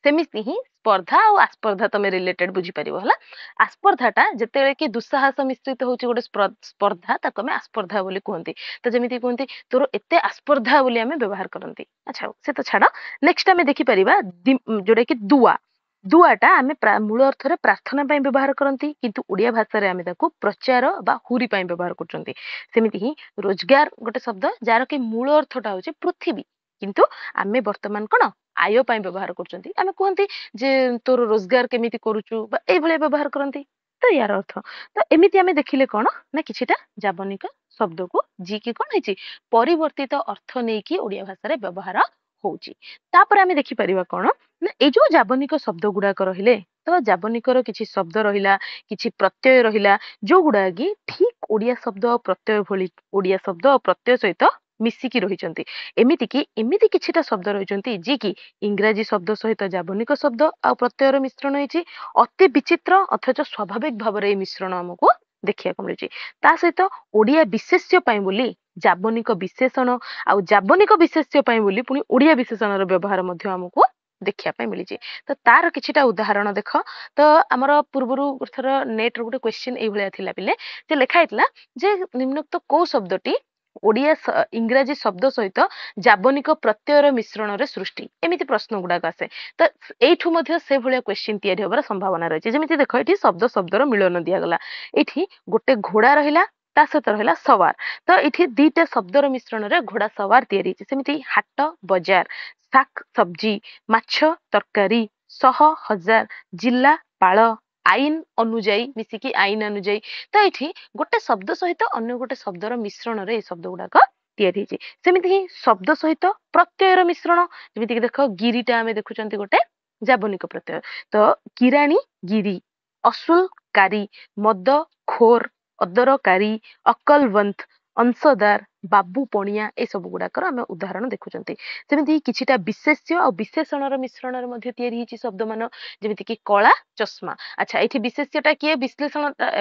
सेमिति ही स्पर्धा और आस्पर्धा तमे रिलेटेड बुझी परिबो हला। आस्पर्धाटा जेतेबेले कि दुस्साहस मिश्रित होची गोटे स्पर्धा ताको आमे आस्पर्धा बोली कहंती। तो जेमिति कहंती तोर एते आस्पर्धा बोली आमे व्यवहार करंती। अच्छा से तो छाड़, नेक्स्ट आमे देखि परिबा जोडे कि दुआ। दुआटा आमे मूल अर्थरे प्रार्थना ପାଇଁ ବ୍ୟବହାର କରନ୍ତି, କିନ୍ତୁ ଓଡ଼ିଆ ଭାଷାରେ ଆମେ ତାକୁ ପ୍ରଚାର ବା ହୁରି ପାଇଁ ବ୍ୟବହାର କରୁଛନ୍ତି। ସେମିତି ହିଁ ରୋଜଗାର ଗୋଟେ ଶବ୍ଦ ଯାହାର କି ମୂଳ ଅର୍ଥଟା ହଉଛି ପୃଥିବୀ, କିନ୍ତୁ ଆମେ ବର୍ତ୍ତମାନ କଣ ଆୟ ପାଇଁ ବ୍ୟବହାର କରୁଛନ୍ତି। ଆମେ କୁହନ୍ତି ଯେ ତୋର ରୋଜଗାର କେମିତି କରୁଛୁ ବା ଏଇଭଳିଆ ବ୍ୟବହାର କରନ୍ତି। ତ ୟାର ଅର୍ଥ ତ ଏମିତି ଆମେ ଦେଖିଲେ କଣ ନା କିଛିଟା ଜାବନିକ ଶବ୍ଦକୁ ଯିଏକି କଣ ହେଇଛି ପରିବର୍ତ୍ତିତ ଅର୍ଥ ନେଇକି ଓଡ଼ିଆ ଭାଷାରେ ବ୍ୟବହାର ହଉଛି। ତାପରେ ଆମେ ଦେଖିପାରିବା କଣ ନା ଏଇ ଯୋଉ ଜାବନିକ ଶବ୍ଦ ଗୁଡାକ ରହିଲେ, ତ ଜାବନିକର କିଛି ଶବ୍ଦ ରହିଲା, କିଛି ପ୍ରତ୍ୟୟ ରହିଲା, ଯୋଉଗୁଡା କି ଠିକ ଓଡିଆ ଶବ୍ଦ ଆଉ ପ୍ରତ୍ୟୟ ଭଳି ଓଡିଆ ଶବ୍ଦ ଆଉ ପ୍ରତ୍ୟୟ ସହିତ ମିଶିକି ରହିଛନ୍ତି। ଏମିତି କି ଏମିତି କିଛିଟା ଶବ୍ଦ ରହିଛନ୍ତି ଯିଏ କି ଇଂରାଜୀ ଶବ୍ଦ ସହିତ ଜାବନିକ ଶବ୍ଦ ଆଉ ପ୍ରତ୍ୟୟର ମିଶ୍ରଣ ହେଇଛି। ଅତି ବିଚିତ୍ର ଅଥଚ ସ୍ୱାଭାବିକ ଭାବରେ ଏଇ ମିଶ୍ରଣ ଆମକୁ ଦେଖିବାକୁ ମିଳୁଛି। ତା ସହିତ ଓଡିଆ ବିଶେଷ୍ୟ ପାଇଁ ବୋଲି ଜାବନିକ ବିଶେଷଣ ଆଉ ଜାବନିକ ବିଶେଷ୍ୟ ପାଇଁ ବୋଲି ପୁଣି ଓଡିଆ ବିଶେଷଣର ବ୍ୟବହାର ମଧ୍ୟ ଆମକୁ ଦେଖିବା ପାଇଁ ମିଳିଛି। ତ ତାର କିଛିଟା ଉଦାହରଣ ଦେଖ। ତ ଆମର ପୂର୍ବରୁ ଥର ନେଟ ର ଗୋଟେ କ୍ୱେଶ୍ଚିନ୍ ଏଇଭଳିଆ ଥିଲା ପିଲେ, ଯେ ଲେଖା ହେଇଥିଲା ଯେ ନିମ୍ନୋକ୍ତ କୋଉ ଶବ୍ଦଟି ଓଡିଆ ଇଂରାଜୀ ଶବ୍ଦ ସହିତ ଜାବନିକ ପ୍ରତ୍ୟୟର ମିଶ୍ରଣରେ ସୃଷ୍ଟି, ଏମିତି ପ୍ରଶ୍ନ ଗୁଡାକ ଆସେ। ତ ଏଇଠୁ ମଧ୍ୟ ସେଭଳିଆ କ୍ୱେଶ୍ଚିନ୍ ତିଆରି ହବାର ସମ୍ଭାବନା ରହିଛି। ଯେମିତି ଦେଖ ଏଠି ଶବ୍ଦ ଶବ୍ଦର ମିଳନ ଦିଆଗଲା। ଏଠି ଗୋଟେ ଘୋଡା ରହିଲା, ତା ସହିତ ରହିଲା ସୱାର। ତ ଏଠି ଦିଟା ଶବ୍ଦର ମିଶ୍ରଣରେ ଘୋଡା ସୱାର ତିଆରି ହେଇଛି। ସେମିତି ହାଟ ବଜାର, ଶାକ ସବଜି, ମାଛ ତରକାରୀ, ଶହ ହଜାର, ଜିଲ୍ଲା ପାଳ, ଆଇନ ଅନୁଯାୟୀ ମିଶିକି ଆଇନ ଅନୁଯାୟୀ। ତ ଏଠି ଗୋଟେ ଶବ୍ଦ ସହିତ ଅନ୍ୟ ଗୋଟେ ଶବ୍ଦର ମିଶ୍ରଣରେ ଏଇ ଶବ୍ଦ ଗୁଡାକ ତିଆରି ହେଇଛି। ସେମିତି ହିଁ ଶବ୍ଦ ସହିତ ପ୍ରତ୍ୟୟର ମିଶ୍ରଣ, ଯେମିତିକି ଦେଖ ଗିରିଟା ଆମେ ଦେଖୁଛନ୍ତି ଗୋଟେ ଜାବନିକ ପ୍ରତ୍ୟୟ। ତ କିରାଣୀ ଗିରି, ଅସୁଲକାରୀ, ମଦ ଖୋର, ଅଦରକାରୀ, ଅକଲବନ୍ତ, ଅଂଶଦାର, ବାବୁ ପଣିଆ, ଏ ସବୁ ଗୁଡାକର ଆମେ ଉଦାହରଣ ଦେଖୁଛନ୍ତି। ସେମିତି କିଛିଟା ବିଶେଷ୍ୟ ଆଉ ବିଶେଷଣର ମିଶ୍ରଣରେ ମଧ୍ୟ ତିଆରି ହେଇଛି ଶବ୍ଦ ମାନ, ଯେମିତି କି କଳା ଚଷମା। ଆଚ୍ଛା ଏଠି ବିଶେଷ୍ୟଟା କିଏ,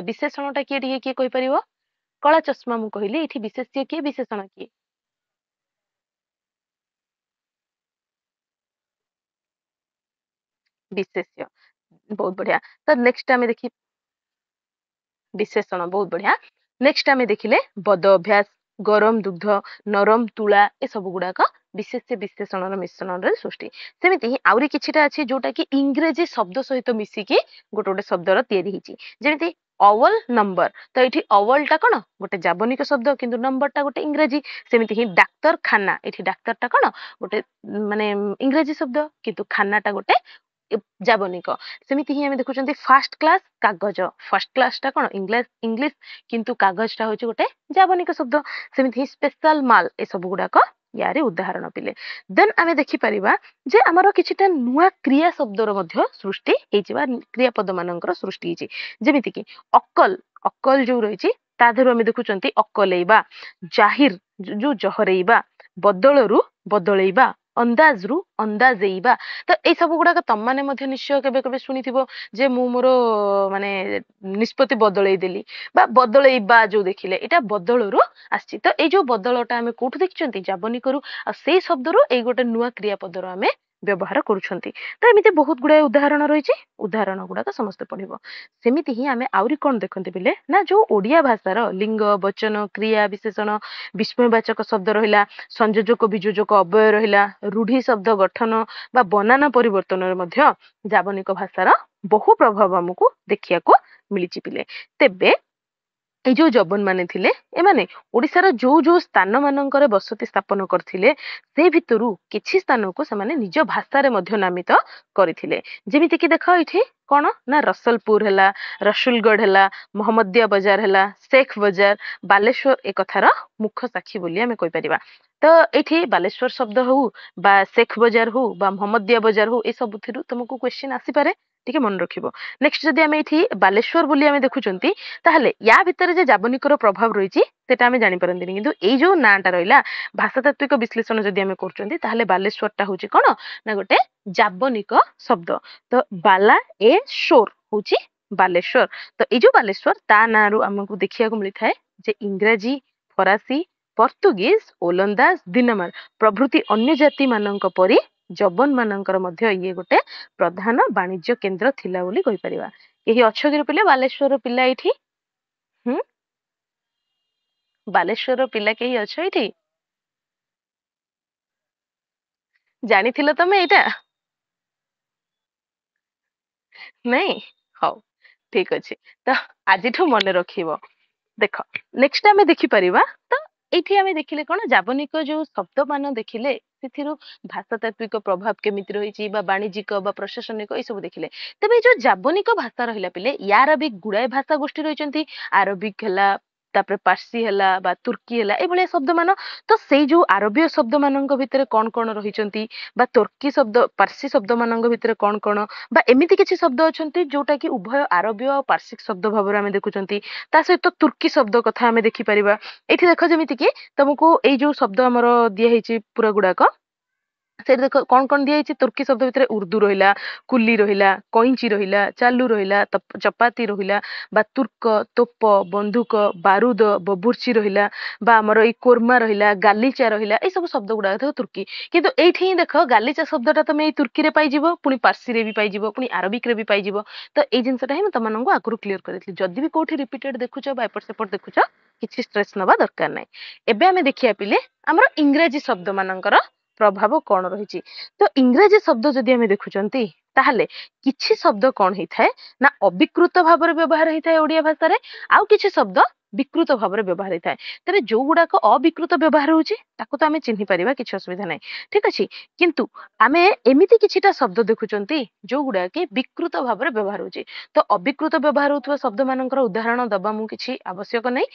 ବିଶେଷଣଟା କିଏ ଟିକେ କିଏ କହିପାରିବ? କଳା ଚଷମା ମୁଁ କହିଲି, ଏଠି ବିଶେଷ୍ୟ କିଏ ବିଶେଷଣ କିଏ? ବିଶେଷ୍ୟ। ବହୁତ ବଢିଆ। ତ ନେକ୍ସଟ ଆମେ ଦେଖି ବିଶେଷଣ, ବହୁତ ବଢିଆ। ନେକ୍ସଟ ଆମେ ଦେଖିଲେ ବଦ ଅଭ୍ୟାସ, ଗରମ ଦୁଗ୍ଧ, ନରମ ତୁଳା, ଏସବୁ ଗୁଡାକ ବିଶେଷ୍ୟ ବିଶେଷଣର ମିଶ୍ରଣରେ ସୃଷ୍ଟି। ସେମିତି ହିଁ ଆହୁରି କିଛିଟା ଅଛି ଯୋଉଟା କି ଇଂରେଜୀ ଶବ୍ଦ ସହିତ ମିଶିକି ଗୋଟେ ଗୋଟେ ଶବ୍ଦର ତିଆରି ହେଇଛି। ଯେମିତି ଅୱଲ ନମ୍ବର, ତ ଏଠି ଅୱଲଟା କଣ ଗୋଟେ ଜାବନିକ ଶବ୍ଦ, କିନ୍ତୁ ନମ୍ବରଟା ଗୋଟେ ଇଂରାଜୀ। ସେମିତି ହିଁ ଡାକ୍ତରଖାନା, ଏଠି ଡାକ୍ତରଟା କଣ ଗୋଟେ ମାନେ ଇଂରାଜୀ ଶବ୍ଦ, କିନ୍ତୁ ଖାନାଟା ଗୋଟେ ଜାବନିକ। ସେମିତି ହିଁ ଆମେ ଦେଖୁଛନ୍ତି ଫାଷ୍ଟ କ୍ଲାସ କାଗଜ, ଫାଷ୍ଟ କ୍ଲାସଟା କଣ ଇଂଲିଶ, କିନ୍ତୁ କାଗଜଟା ହଉଛି ଗୋଟେ ଜାବନିକ ଶବ୍ଦ। ସେମିତି ହିଁ ସ୍ପେଶାଲ ମାଲ, ଏ ସବୁ ଗୁଡାକ ୟାରି ଉଦାହରଣ ପିଲେ। ଦେନ୍ ଆମେ ଦେଖିପାରିବା ଯେ ଆମର କିଛିଟା ନୂଆ କ୍ରିୟା ଶବ୍ଦର ମଧ୍ୟ ସୃଷ୍ଟି ହେଇଛି ବା କ୍ରିୟାପଦ ମାନଙ୍କର ସୃଷ୍ଟି ହେଇଛି। ଯେମିତି କି ଅକଲ, ଅକଲ ଯୋଉ ରହିଛି ତା ଦେହରୁ ଆମେ ଦେଖୁଛନ୍ତି ଅକଲେଇବା, ଜାହିର ଯୋଉ ଜହରେଇବା, ବଦଳରୁ ବଦଳେଇବା, ଅନ୍ଦାଜରୁ ଅନ୍ଦାଜେଇବା। ତ ଏଇ ସବୁ ଗୁଡାକ ତମମାନେ ମଧ୍ୟ ନିଶ୍ଚୟ କେବେ କେବେ ଶୁଣିଥିବ ଯେ ମୁଁ ମୋର ମାନେ ନିଷ୍ପତ୍ତି ବଦଳେଇ ଦେଲି ବା ବଦଳେଇବା ଯୋଉ ଦେଖିଲେ, ଏଇଟା ବଦଳରୁ ଆସିଛି। ତ ଏଇ ଯୋଉ ବଦଳଟା ଆମେ କୋଉଠୁ ଦେଖିଛନ୍ତି, ଜାବନିକରୁ। ଆଉ ସେଇ ଶବ୍ଦରୁ ଏଇ ଗୋଟେ ନୂଆ କ୍ରିୟାପଦର ଆମେ ବ୍ୟବହାର କରୁଛନ୍ତି। ତ ଏମିତି ବହୁତ ଗୁଡାଏ ଉଦାହରଣ ରହିଛି, ଉଦାହରଣ ଗୁଡାକ ସମସ୍ତେ ପଢିବ। ସେମିତି ହିଁ ଆମେ ଆହୁରି କଣ ଦେଖନ୍ତି ପିଲେ, ନା ଯୋଉ ଓଡିଆ ଭାଷାର ଲିଙ୍ଗ ବଚନ କ୍ରିୟା ବିଶେଷଣ ବିସ୍ମୟବାଚକ ଶବ୍ଦ ରହିଲା, ସଂଯୋଜକ ବିଯୋଜକ ଅବୟ ରହିଲା, ରୂଢି ଶବ୍ଦ ଗଠନ ବା ବନାନ ପରିବର୍ତ୍ତନରେ ମଧ୍ୟ ଜାବନିକ ଭାଷାର ବହୁ ପ୍ରଭାବ ଆମକୁ ଦେଖିବାକୁ ମିଳିଛି ପିଲେ। ତେବେ এই ଯୋଉ ଯବନ ମାନେ ଥିଲେ ଏମାନେ ଓଡିଶାର ଯୋଉ ଯୋଉ ସ୍ଥାନ ମାନଙ୍କରେ ବସତି ସ୍ଥାପନ କରିଥିଲେ ସେ ଭିତରୁ କିଛି ସ୍ଥାନକୁ ସେମାନେ ନିଜ ଭାଷାରେ ମଧ୍ୟ ନାମିତ କରିଥିଲେ। ଯେମିତି କି ଦେଖ ଏଇଠି କଣ ନା ରସଲପୁର ହେଲା, ରସୁଲଗଡ ହେଲା, ମହମ୍ମଦିଆ ବଜାର ହେଲା, ଶେଖ ବଜାର, ବାଲେଶ୍ୱର ଏ କଥାର ମୁଖ୍ୟ ସାକ୍ଷୀ ବୋଲି ଆମେ କହିପାରିବା। ତ ଏଇଠି ବାଲେଶ୍ୱର ଶବ୍ଦ ହଉ ବା ଶେଖ ବଜାର ହଉ ବା ମହମ୍ମଦିଆ ବଜାର ହଉ ଏ ସବୁଥିରୁ ତମକୁ କ୍ୱେଶ୍ଚିନ୍ ଆସିପାରେ, ଟିକେ ମନେ ରଖିବ। ନେକ୍ସଟ ଯଦି ଆମେ ଏଇଠି ବାଲେଶ୍ୱର ବୋଲି ଆମେ ଦେଖୁଛନ୍ତି ତାହେଲେ ୟା ଭିତରେ ଯେ ଯାବନିକର ପ୍ରଭାବ ରହିଛି ସେଟା ଆମେ ଜାଣିପାରନ୍ତିନି, କିନ୍ତୁ ଏଇ ଯୋଉ ନାଁଟା ରହିଲା ଭାଷାତାତ୍ତ୍ୱିକ ବିଶ୍ଳେଷଣ ଯଦି ଆମେ କରୁଛନ୍ତି ତାହେଲେ ବାଲେଶ୍ୱରଟା ହଉଛି କଣ ନା ଗୋଟେ ଯାବନିକ ଶବ୍ଦ। ତ ବାଲା ଏ ଶୋର ହଉଛି ବାଲେଶ୍ୱର। ତ ଏଇ ଯୋଉ ବାଲେଶ୍ୱର ତା ନାଁରୁ ଆମକୁ ଦେଖିବାକୁ ମିଳିଥାଏ ଯେ ଇଂରାଜୀ, ଫରାସୀ, ପର୍ତ୍ତୁଗିଜ, ଓଲନ୍ଦାଜ, ଦିନମାର ପ୍ରଭୃତି ଅନ୍ୟ ଜାତି ମାନଙ୍କ ପରି ଯବନ ମାନଙ୍କର ମଧ୍ୟ ଇଏ ଗୋଟେ ପ୍ରଧାନ ବାଣିଜ୍ୟ କେନ୍ଦ୍ର ଥିଲା ବୋଲି କହିପାରିବା। ଏହି ଅଛଗିରି ପିଲା ବାଲେଶ୍ୱରର ପିଲା ଏଇଠି। ହୁଁ, ବାଲେଶ୍ୱରର ପିଲା କେହି ଅଛ ଏଇଠି? ଜାଣିଥିଲ ତମେ ଏଇଟା? ନାଇଁ, ହଉ ଠିକ ଅଛି। ତ ଆଜିଠୁ ମନେ ରଖିବ। ଦେଖ ନେକ୍ସଟ ଆମେ ଦେଖିପାରିବା। ତ ଏଇଠି ଆମେ ଦେଖିଲେ କଣ ଯାବନିକ ଯୋଉ ଶବ୍ଦ ମାନ ଦେଖିଲେ ସେଥିରୁ ଭାଷାତାତ୍ତ୍ୱିକ ପ୍ରଭାବ କେମିତି ରହିଛି ବା ବାଣିଜ୍ୟିକ ବା ପ୍ରଶାସନିକ ଏଇ ସବୁ ଦେଖିଲେ। ତେବେ ଏଇ ଯୋଉ ଯାବନିକ ଭାଷା ରହିଲା ପିଲେ ୟାର ବି ଗୁଡାଏ ଭାଷା ଗୋଷ୍ଠୀ ରହିଛନ୍ତି। ଆରବିକ ହେଲା, ତାପରେ ପାର୍ସୀ ହେଲା ବା ତୁର୍କୀ ହେଲା, ଏଇଭଳିଆ ଶବ୍ଦ ମାନ। ତ ସେଇ ଯୋଉ ଆରବୀୟ ଶବ୍ଦ ମାନଙ୍କ ଭିତରେ କଣ କଣ ରହିଛନ୍ତି ବା ତୁର୍କୀ ଶବ୍ଦ ପାର୍ସୀ ଶବ୍ଦ ମାନଙ୍କ ଭିତରେ କଣ କଣ ବା ଏମିତି କିଛି ଶବ୍ଦ ଅଛନ୍ତି ଯୋଉଟା କି ଉଭୟ ଆରବୀୟ ଆଉ ପାର୍ସିକ ଶବ୍ଦ ଭାବରେ ଆମେ ଦେଖୁଛନ୍ତି। ତା ସହିତ ତୁର୍କୀ ଶବ୍ଦ କଥା ଆମେ ଦେଖିପାରିବା। ଏଇଠି ଦେଖ ଯେମିତି କି ତମକୁ ଏଇ ଯୋଉ ଶବ୍ଦ ଆମର ଦିଆହେଇଛି ପୁରା ଗୁଡାକ ସେଇଠି ଦେଖ କଣ କଣ ଦିଆଯାଇଛି ତୁର୍କୀ ଶବ୍ଦ ଭିତରେ ଉର୍ଦୁ ରହିଲା, କୁଲି ରହିଲା, କଇଁଚି ରହିଲା, ଚାଲୁ ରହିଲା, ଚପାତି ରହିଲା ବା ତୁର୍କ, ତୋପ, ବନ୍ଧୁକ, ବାରୁଦ, ବବୁର୍ଚି ରହିଲା ବା ଆମର ଏଇ କୋର୍ମା ରହିଲା, ଗାଲିଚା ରହିଲା, ଏଇ ସବୁ ଶବ୍ଦ ଗୁଡାକ ଦେଖ ତୁର୍କୀ। କିନ୍ତୁ ଏଇଠି ହିଁ ଦେଖ ଗାଲିଚା ଶବ୍ଦଟା ତମେ ଏଇ ତୁର୍କୀରେ ପାଇଯିବ, ପୁଣି ପାର୍ସିରେ ବି ପାଇଯିବ, ପୁଣି ଆରବିକରେ ବି ପାଇଯିବ। ତ ଏଇ ଜିନିଷଟା ହିଁ ମୁଁ ତମମାନଙ୍କୁ ଆଗରୁ କ୍ଲିୟର କରିଥିଲି। ଯଦି ବି କୋଉଠି ରିପିଟେଡ ଦେଖୁଛ ବା ଏପଟ ସେପଟ ଦେଖୁଛ କିଛି ଷ୍ଟ୍ରେସ୍ ନବା ଦରକାର ନାହିଁ। ଏବେ ଆମେ ଦେଖିବା ପିଲେ ଆମର ଇଂରାଜୀ ଶବ୍ଦ ମାନଙ୍କର ପ୍ରଭାବ କଣ ରହିଛି। ତ ଇଂରାଜୀ ଶବ୍ଦ ଯଦି ଆମେ ଦେଖୁଛନ୍ତି ତାହେଲେ କିଛି ଶବ୍ଦ କଣ ହେଇଥାଏ ନା ଅବିକୃତ ଭାବରେ ବ୍ୟବହାର ହେଇଥାଏ ଓଡିଆ ଭାଷାରେ, ଆଉ କିଛି ଶବ୍ଦ ବିକୃତ ଭାବରେ ବ୍ୟବହାର ହେଇଥାଏ। ତେବେ ଯୋଉ ଗୁଡାକ ଅବିକୃତ ବ୍ୟବହାର ହଉଛି ତାକୁ ତ ଆମେ ଚିହ୍ନି ପାରିବା, କିଛି ଅସୁବିଧା ନାହିଁ, ଠିକ ଅଛି। କିନ୍ତୁ ଆମେ ଏମିତି କିଛିଟା ଶବ୍ଦ ଦେଖୁଛନ୍ତି ଯୋଉ ଗୁଡାକ ବିକୃତ ଭାବରେ ବ୍ୟବହାର ହଉଛି। ତ ଅବିକୃତ ବ୍ୟବହାର ହଉଥିବା ଶବ୍ଦ ମାନଙ୍କର ଉଦାହରଣ ଦବା ମୁଁ କିଛି ଆବଶ୍ୟକ ନାହିଁ।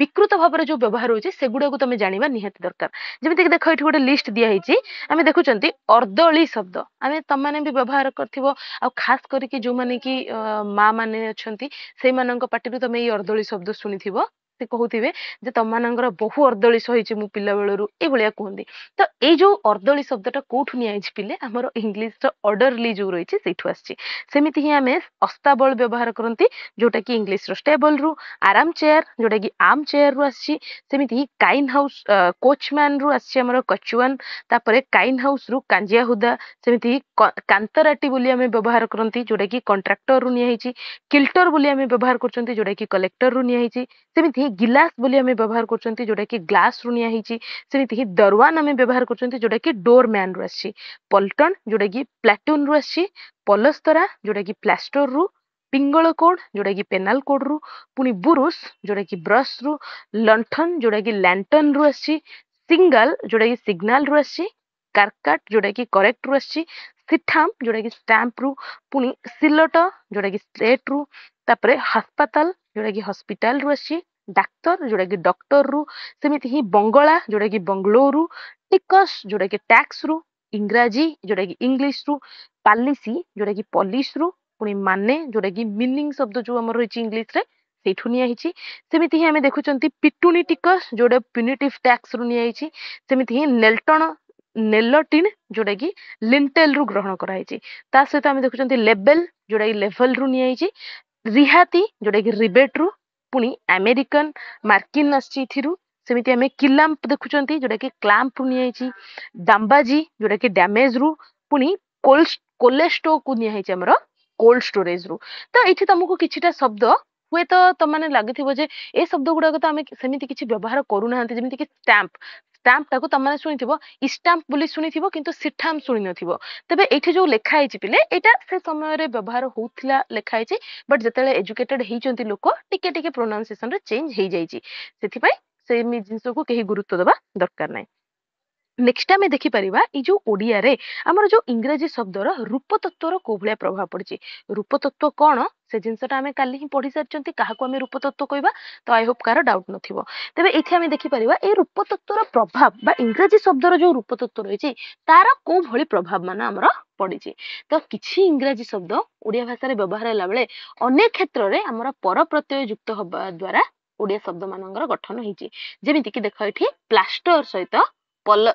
ବିକୃତ ଭାବରେ ଯୋଉ ବ୍ୟବହାର ହଉଛି ସେଗୁଡାକୁ ତମେ ଜାଣିବା ନିହାତି ଦରକାର। ଯେମିତିକି ଦେଖ ଏଠି ଗୋଟେ ଲିଷ୍ଟ ଦିଆହେଇଛି। ଆମେ ଦେଖୁଛନ୍ତି ଅର୍ଦ୍ଦଳି ଶବ୍ଦ ଆମେ ତମମାନେ ବି ବ୍ୟବହାର କରିଥିବ, ଆଉ ଖାସ କରିକି ଯୋଉମାନେ କି ମା ମାନେ ଅଛନ୍ତି ସେଇମାନଙ୍କ ପାଟିରୁ ତମେ ଏଇ ଅର୍ଦ୍ଦଳି ଶବ୍ଦ ଶୁଣିଥିବ। ସେ କହୁଥିବେ ଯେ ତମମାନଙ୍କର ବହୁ ଅର୍ଦ୍ଦଳି ସହିଛି ମୁଁ ପିଲା ବେଳରୁ, ଏଇଭଳିଆ କୁହନ୍ତି। ତ ଏଇ ଯୋଉ ଅର୍ଦ୍ଦଳି ଶବ୍ଦଟା କୋଉଠୁ ନିଆଯାଇଛି ପିଲେ ଆମର ଇଂଲିଶର ଅର୍ଡରଲି ଯୋଉ ରହିଛି ସେଇଠୁ ଆସିଛି। ସେମିତି ହିଁ ଆମେ ଅସ୍ତାବଳ ବ୍ୟବହାର କରନ୍ତି ଯୋଉଟା କି ଇଂଲିଶର ଷ୍ଟେବଲ ରୁ, ଆରାମ ଚେୟାର ଯୋଉଟା କି ଆର୍ମ ଚେୟାର ରୁ ଆସିଛି। ସେମିତି କାଇନ ହାଉସ କୋଚମ୍ୟାନ ରୁ ଆସିଛି ଆମର କଚୁଆନ, ତାପରେ କାଇନ ହାଉସ ରୁ କାଞ୍ଜିଆ ହୁଦା। ସେମିତି କାନ୍ତରାଟି ବୋଲି ଆମେ ବ୍ୟବହାର କରନ୍ତି ଯୋଉଟା କି କଣ୍ଟ୍ରାକ୍ଟର ରୁ ନିଆହେଇଛି। କିଲ୍ଟର ବୋଲି ଆମେ ବ୍ୟବହାର କରୁଛନ୍ତି ଯୋଉଟା କି କଲେକ୍ଟର ରୁ ନିଆହେଇଛି। ସେମିତି ଗିଲାସ ବୋଲି ଆମେ ବ୍ୟବହାର କରୁଛନ୍ତି ଯୋଉଟା କି ଗ୍ଲାସ ରୁ ନିଆହେଇଛି। ସେମିତି ଦରୱାନ ଆମେ ବ୍ୟବହାର କରୁଛନ୍ତି ଯୋଉଟା କି ଡୋର ମ୍ୟାନ ରୁ ଆସିଛି। ପଲ୍ଟନ ଯୋଉଟା କି ପ୍ଲାଟୁନ ରୁ ଆସିଛି। ପଲସ୍ତରା ଯୋଉଟା କି ପ୍ଲାଷ୍ଟର ରୁ। ପିଙ୍ଗଳ କୋଡ ଯୋଉଟା କି ପେନାଲ କୋଡ ରୁ। ପୁଣି ବୁରୁସ ଯୋଉଟା କି ବ୍ରଶ ରୁ। ଲଣ୍ଠନ ଯୋଉଟା କି ଲ୍ୟାଣ୍ଟନ ରୁ ଆସିଛି। ସିଙ୍ଗଲ ଯୋଉଟା କି ସିଗ୍ନାଲ ରୁ ଆସିଛି। କାରକାଟ ଯୋଉଟା କି କରେକ୍ଟ ରୁ ଆସିଛି। ସିଥାମ ଯୋଉଟା କି ଷ୍ଟାମ୍ପ ରୁ। ପୁଣି ସିଲଟ ଯୋଉଟା କି ସ୍ଲେଟ ରୁ। ତାପରେ ହାସପାତାଲ ଯୋଉଟା କି ହସ୍ପିଟାଲ ରୁ ଆସିଛି। ଡାକ୍ତର ଯୋଉଟା କି ଡକ୍ଟର ରୁ। ସେମିତି ହିଁ ବଙ୍ଗଳା ଯୋଉଟା କି ବଙ୍ଗଲୋରୁ। ଟିକସ ଯୋଉଟା କି ଟ୍ୟାକ୍ସ ରୁ। ଇଂରାଜୀ ଯୋଉଟା କି ଇଂଲିଶ ରୁ। ପାଲିସି ଯୋଉଟା କି ପଲିସ ରୁ। ପୁଣି ମାନେ ଯୋଉଟା କି ମିନିଂ ଶବ୍ଦ ଯୋଉ ଆମର ରହିଛି ଇଂଲିଶରେ ସେଇଠୁ ନିଆହେଇଛି। ସେମିତି ହିଁ ଆମେ ଦେଖୁଛନ୍ତି ପିଟୁନି ଟିକସ ଯୋଉଟା ପିନିଟିଭ ଟ୍ୟାକ୍ସ ରୁ ନିଆହେଇଛି। ସେମିତି ହିଁ ନେଲଟଣ ନେଲଟିନ ଯୋଉଟା କି ଲିଣ୍ଟେଲ ରୁ ଗ୍ରହଣ କରାଯାଇଛି। ତା ସହିତ ଆମେ ଦେଖୁଛନ୍ତି ଲେବେଲ ଯୋଉଟା କି ଲେଭେଲ ରୁ ନିଆହେଇଛି। ରିହାତି ଯୋଉଟା କି ରିବେଟ ରୁ। ପୁଣି ଆମେରିକାନ ମାର୍କିନ ଆସିଛି ଏଥିରୁ। ସେମିତି ଆମେ କିଲାମ୍ପ ଦେଖୁଛନ୍ତି ଯୋଉଟା କି କ୍ଲାମ୍ପ ରୁ ନିଆହେଇଛି। ଦାମ୍ବାଜି ଯୋଉଟା କି ଡ୍ୟାମେଜ ରୁ। ପୁଣି କୋଲେଷ୍ଟୋ କୁ ନିଆହେଇଛି ଆମର କୋଲ୍ଡ ଷ୍ଟୋରେଜ ରୁ। ତ ଏଇଠି ତମକୁ କିଛିଟା ଶବ୍ଦ ହୁଏତ ତମମାନେ ଲାଗିଥିବ ଯେ ଏ ଶବ୍ଦ ଗୁଡାକ ତ ଆମେ ସେମିତି କିଛି ବ୍ୟବହାର କରୁନାହାନ୍ତି, ଯେମିତି କି ଷ୍ଟାମ୍ପ। स्टाम्प टाकू तमने सुनिथिबो स्टाम्प बोली सुनिथिबो किंतु सिठाम सुनि नथिबो तबे एठी जो लेखा आइछि पिले एटा से समय रे व्यवहार होउथिला लेखा आइछि बट जतेले एजुकेटेड हेइचंती लोक टिके टिके प्रोनाउंसिएशन रे चेंज हेइ जाइछि सेथि पई से जिंस को केही गुरुत्व दबा दरकार नै नेक्स्ट आम देखिपर जो ओडिया रे आमर जो इंग्राजी शब्दर रूपतत्वर को भाया प्रभाव पड़ी रूपतत्व कौन से जिनसा आम काली ही पढ़ी सारी क्या रूपतत्व कहवा तो आई होप कार डाउट नथिबो तेबे एथि आम देखिपर ए रूपतत्वर प्रभाव बा इंग्राजी शब्दर जो रूपतत्व रही तार को भली प्रभाव मान आमर पड़ी तो किछि इंग्राजी शब्द ओडिया भाषा रे व्यवहार होला बेले अनेक क्षेत्र रे आमर पर प्रत्यय युक्त होबा द्वारा ओडिया शब्द मानकर गठन होईची जेमिति कि देख एठी प्लास्टर सहित पल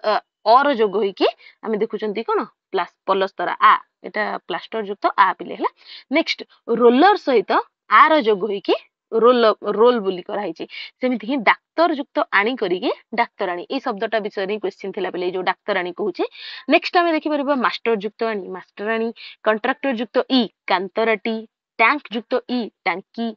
और जोग होइकी आमे देखुचंती कोन पलस्तरा आ एटा प्लास्टर युक्त आ पिले हला नेक्स्ट रोलर सहित आर जोग होइकी रोल बोली करा हिची सेमिति ही डाक्टर युक्त आनी करिके डाक्तरानी ए शब्दटा विषय रे क्वेश्चन थिला बेले जो डाक्तरानी कहूची नेक्स्ट आमे देखि परबा मास्टर युक्त आनी मास्टरानी कॉन्ट्रैक्टर युक्त ई कांतराटी टैंक युक्त ई टांकी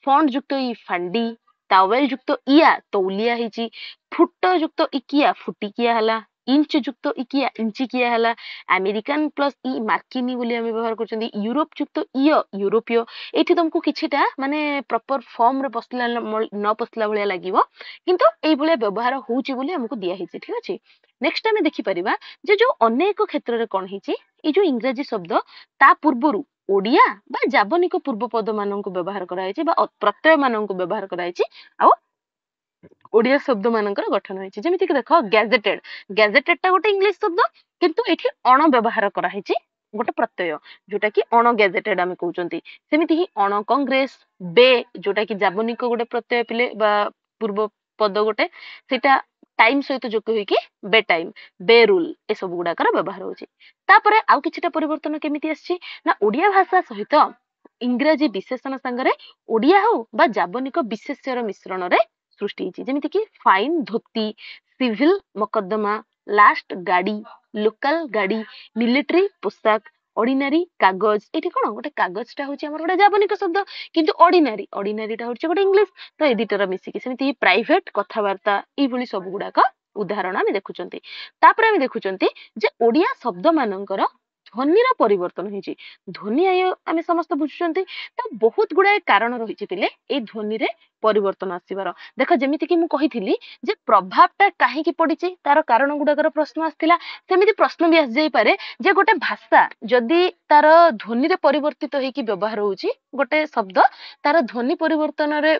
फंड युक्त ई फंडी टावेल युक्त इया तौलिया हिची फुट युक्त इकिया फुटिकिया हला इंच युक्त इकिया इंचिकिया हला अमेरिकन प्लस ई मार्किनी बोली आमे व्यवहार करछंदी यूरोप युक्त इय यूरोपीय एठी तुमको किछिटा माने प्रॉपर फॉर्म रे पसला न पसला भलिया लागिवो किंतु एई भलिया व्यवहार होउची बोली हमको दिया हिची ठीक अछि नेक्स्ट आमे देखि परिबा जे जो अनेक क्षेत्र रे कोन हिची ई जो इंग्रजी शब्द ता पूर्वरु ओडिया बा जाबनिक पूर्व पद माननको व्यवहार कराइछि बा प्रत्यय माननको व्यवहार कराइछि आ ओडिया शब्द मानकर गठन होइछि जेमिति कि देखो गैजेटेड गैजेटेड ता गोटे इंग्लिश शब्द किंतु एठी अण व्यवहार करा हिछि गोटे प्रत्यय जोटा कि अण गैजेटेड आमे कहउचंती सेमिति ही अण कांग्रेस बे जोटा कि जाबनिक गोटे प्रत्यय पिले बा पूर्व पद गोटे सेटा टाइम सहित जोक होइकी बे टाइम बे रूल ए सब गुडाकर व्यवहार होछि तापरे आउ किछटा परिवर्तन केमिति आछि ना ओडिया भाषा सहित इंग्रजी विशेषण संगरे ओडिया हो बा जाबनिक विशेष्यर मिश्रण रे सृष्टि होछि जेमिति कि फाइन धोती सिविल मकद्दमा लास्ट गाड़ी लोकल गाड़ी मिलिटरी पोशाक ऑर्डिनरी कागज एठी कोन गोटे कागजटा होछि हमर गोटे जाबनिक शब्द किंतु ऑर्डिनरी ऑर्डिनरीटा होछि गोटे इंग्लिश तो ए दिटर मिसिकी सेमिति प्राइवेट कथावार्ता ई भली सब गुडाक उदाहरण आमे देखुचंती तापर आमे देखुचंती जे ओडिया शब्द मानकर ध्वनिर परिवर्तन होइछि ध्वनि आमे समस्त बुझुचंती तो बहुत गुडा कारण रहिछि पिले ए ध्वनि रे परिवर्तन आसीबार देख जेमिति कि मु कहिथिली जे प्रभावटा काहे कि पडिछि तार कारण गुडाकर प्रश्न आस्थिला सेमिति प्रश्न भी आस जाई पारे जे गोटे भाषा जदि तार ध्वनि रे परिवर्तित हेकि व्यवहार होउछि गोटे शब्द तार ध्वनि परिवर्तन रे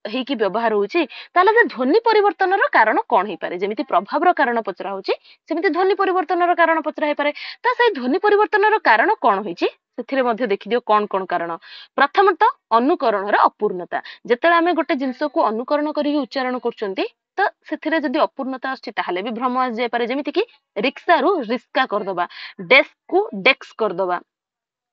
हेकि व्यवहार होउछि ताले जे ध्वनि परिवर्तन रो कारण कोन हे पारे जेमिति प्रभाव रो कारण पचरा होउछि सेमिति ध्वनि परिवर्तन रो कारण पचरा हे पारे त से ध्वनि परिवर्तन रो कारण कोन होइछि सेथिरे मध्ये देखि दियो कोन कोन कारण प्रथमतः अनुकरण रो अपूर्णता जेतेले आमे गोटे जिंस को अनुकरण करी उच्चारण करचंती तो सेथिरे जदि अपूर्णता आछि ताहाले भी भ्रम आस जाय पारे जेमिति कि रिक्शा रु रिस्का कर दबा डेस्क को डेस्क कर दबा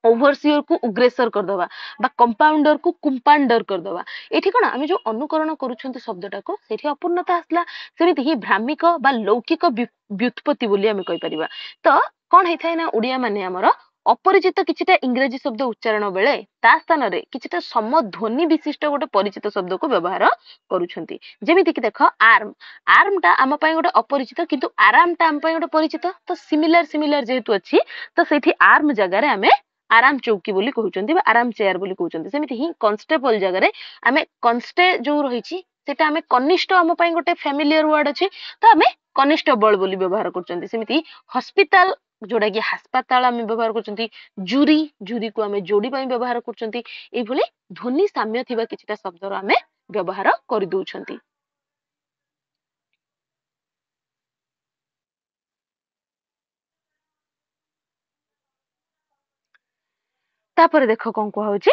ओवरसियर को उग्रेसर कर दबा बा कंपाउंडर को कुंपाउंडर कर दबा एठी कोन आमे जो अनुकरण करूछंती शब्दटा को सेठी अपूर्णता आसला सेमिति ही भ्रामिक बा लौकिक व्युत्पत्ति बोली आमे कहि परिबा तो कोन हेथाय ना ओडिया माने हमर अपरिचित किछिटा इंग्रजी शब्द उच्चारण बेले ता स्थान रे किछिटा समध्वनि विशिष्ट गोटे परिचित शब्द को व्यवहार करूछंती जेमिति कि देखो आर्म आर्मटा आम पय गोटे अपरिचित किंतु आरामटा आम पय गोटे परिचित तो सिमिलर जेहेतु अछि तो सेठी आर्म जगह रे आमे आराम चौकी बोली कहउचंती बा आराम चेयर बोली कहउचंती सेमिति ही कांस्टेबल जगह रे आमे कांस्टे जो रहिछि सेटा आमे कनिष्ठ आम पय गोटे फैमिलियर वर्ड अछि तो आमे कनिष्ठबल बोली व्यवहार करचंती सेमिति हॉस्पिटल जोड़ा कि अस्पताल आमे व्यवहार करचंती जुरी को आमे जोड़ी पय व्यवहार करचंती ए भली ध्वनि साम्य थिबा किछिटा शब्द रो आमे व्यवहार करि दोउछंती तापर देखो कोन को होउची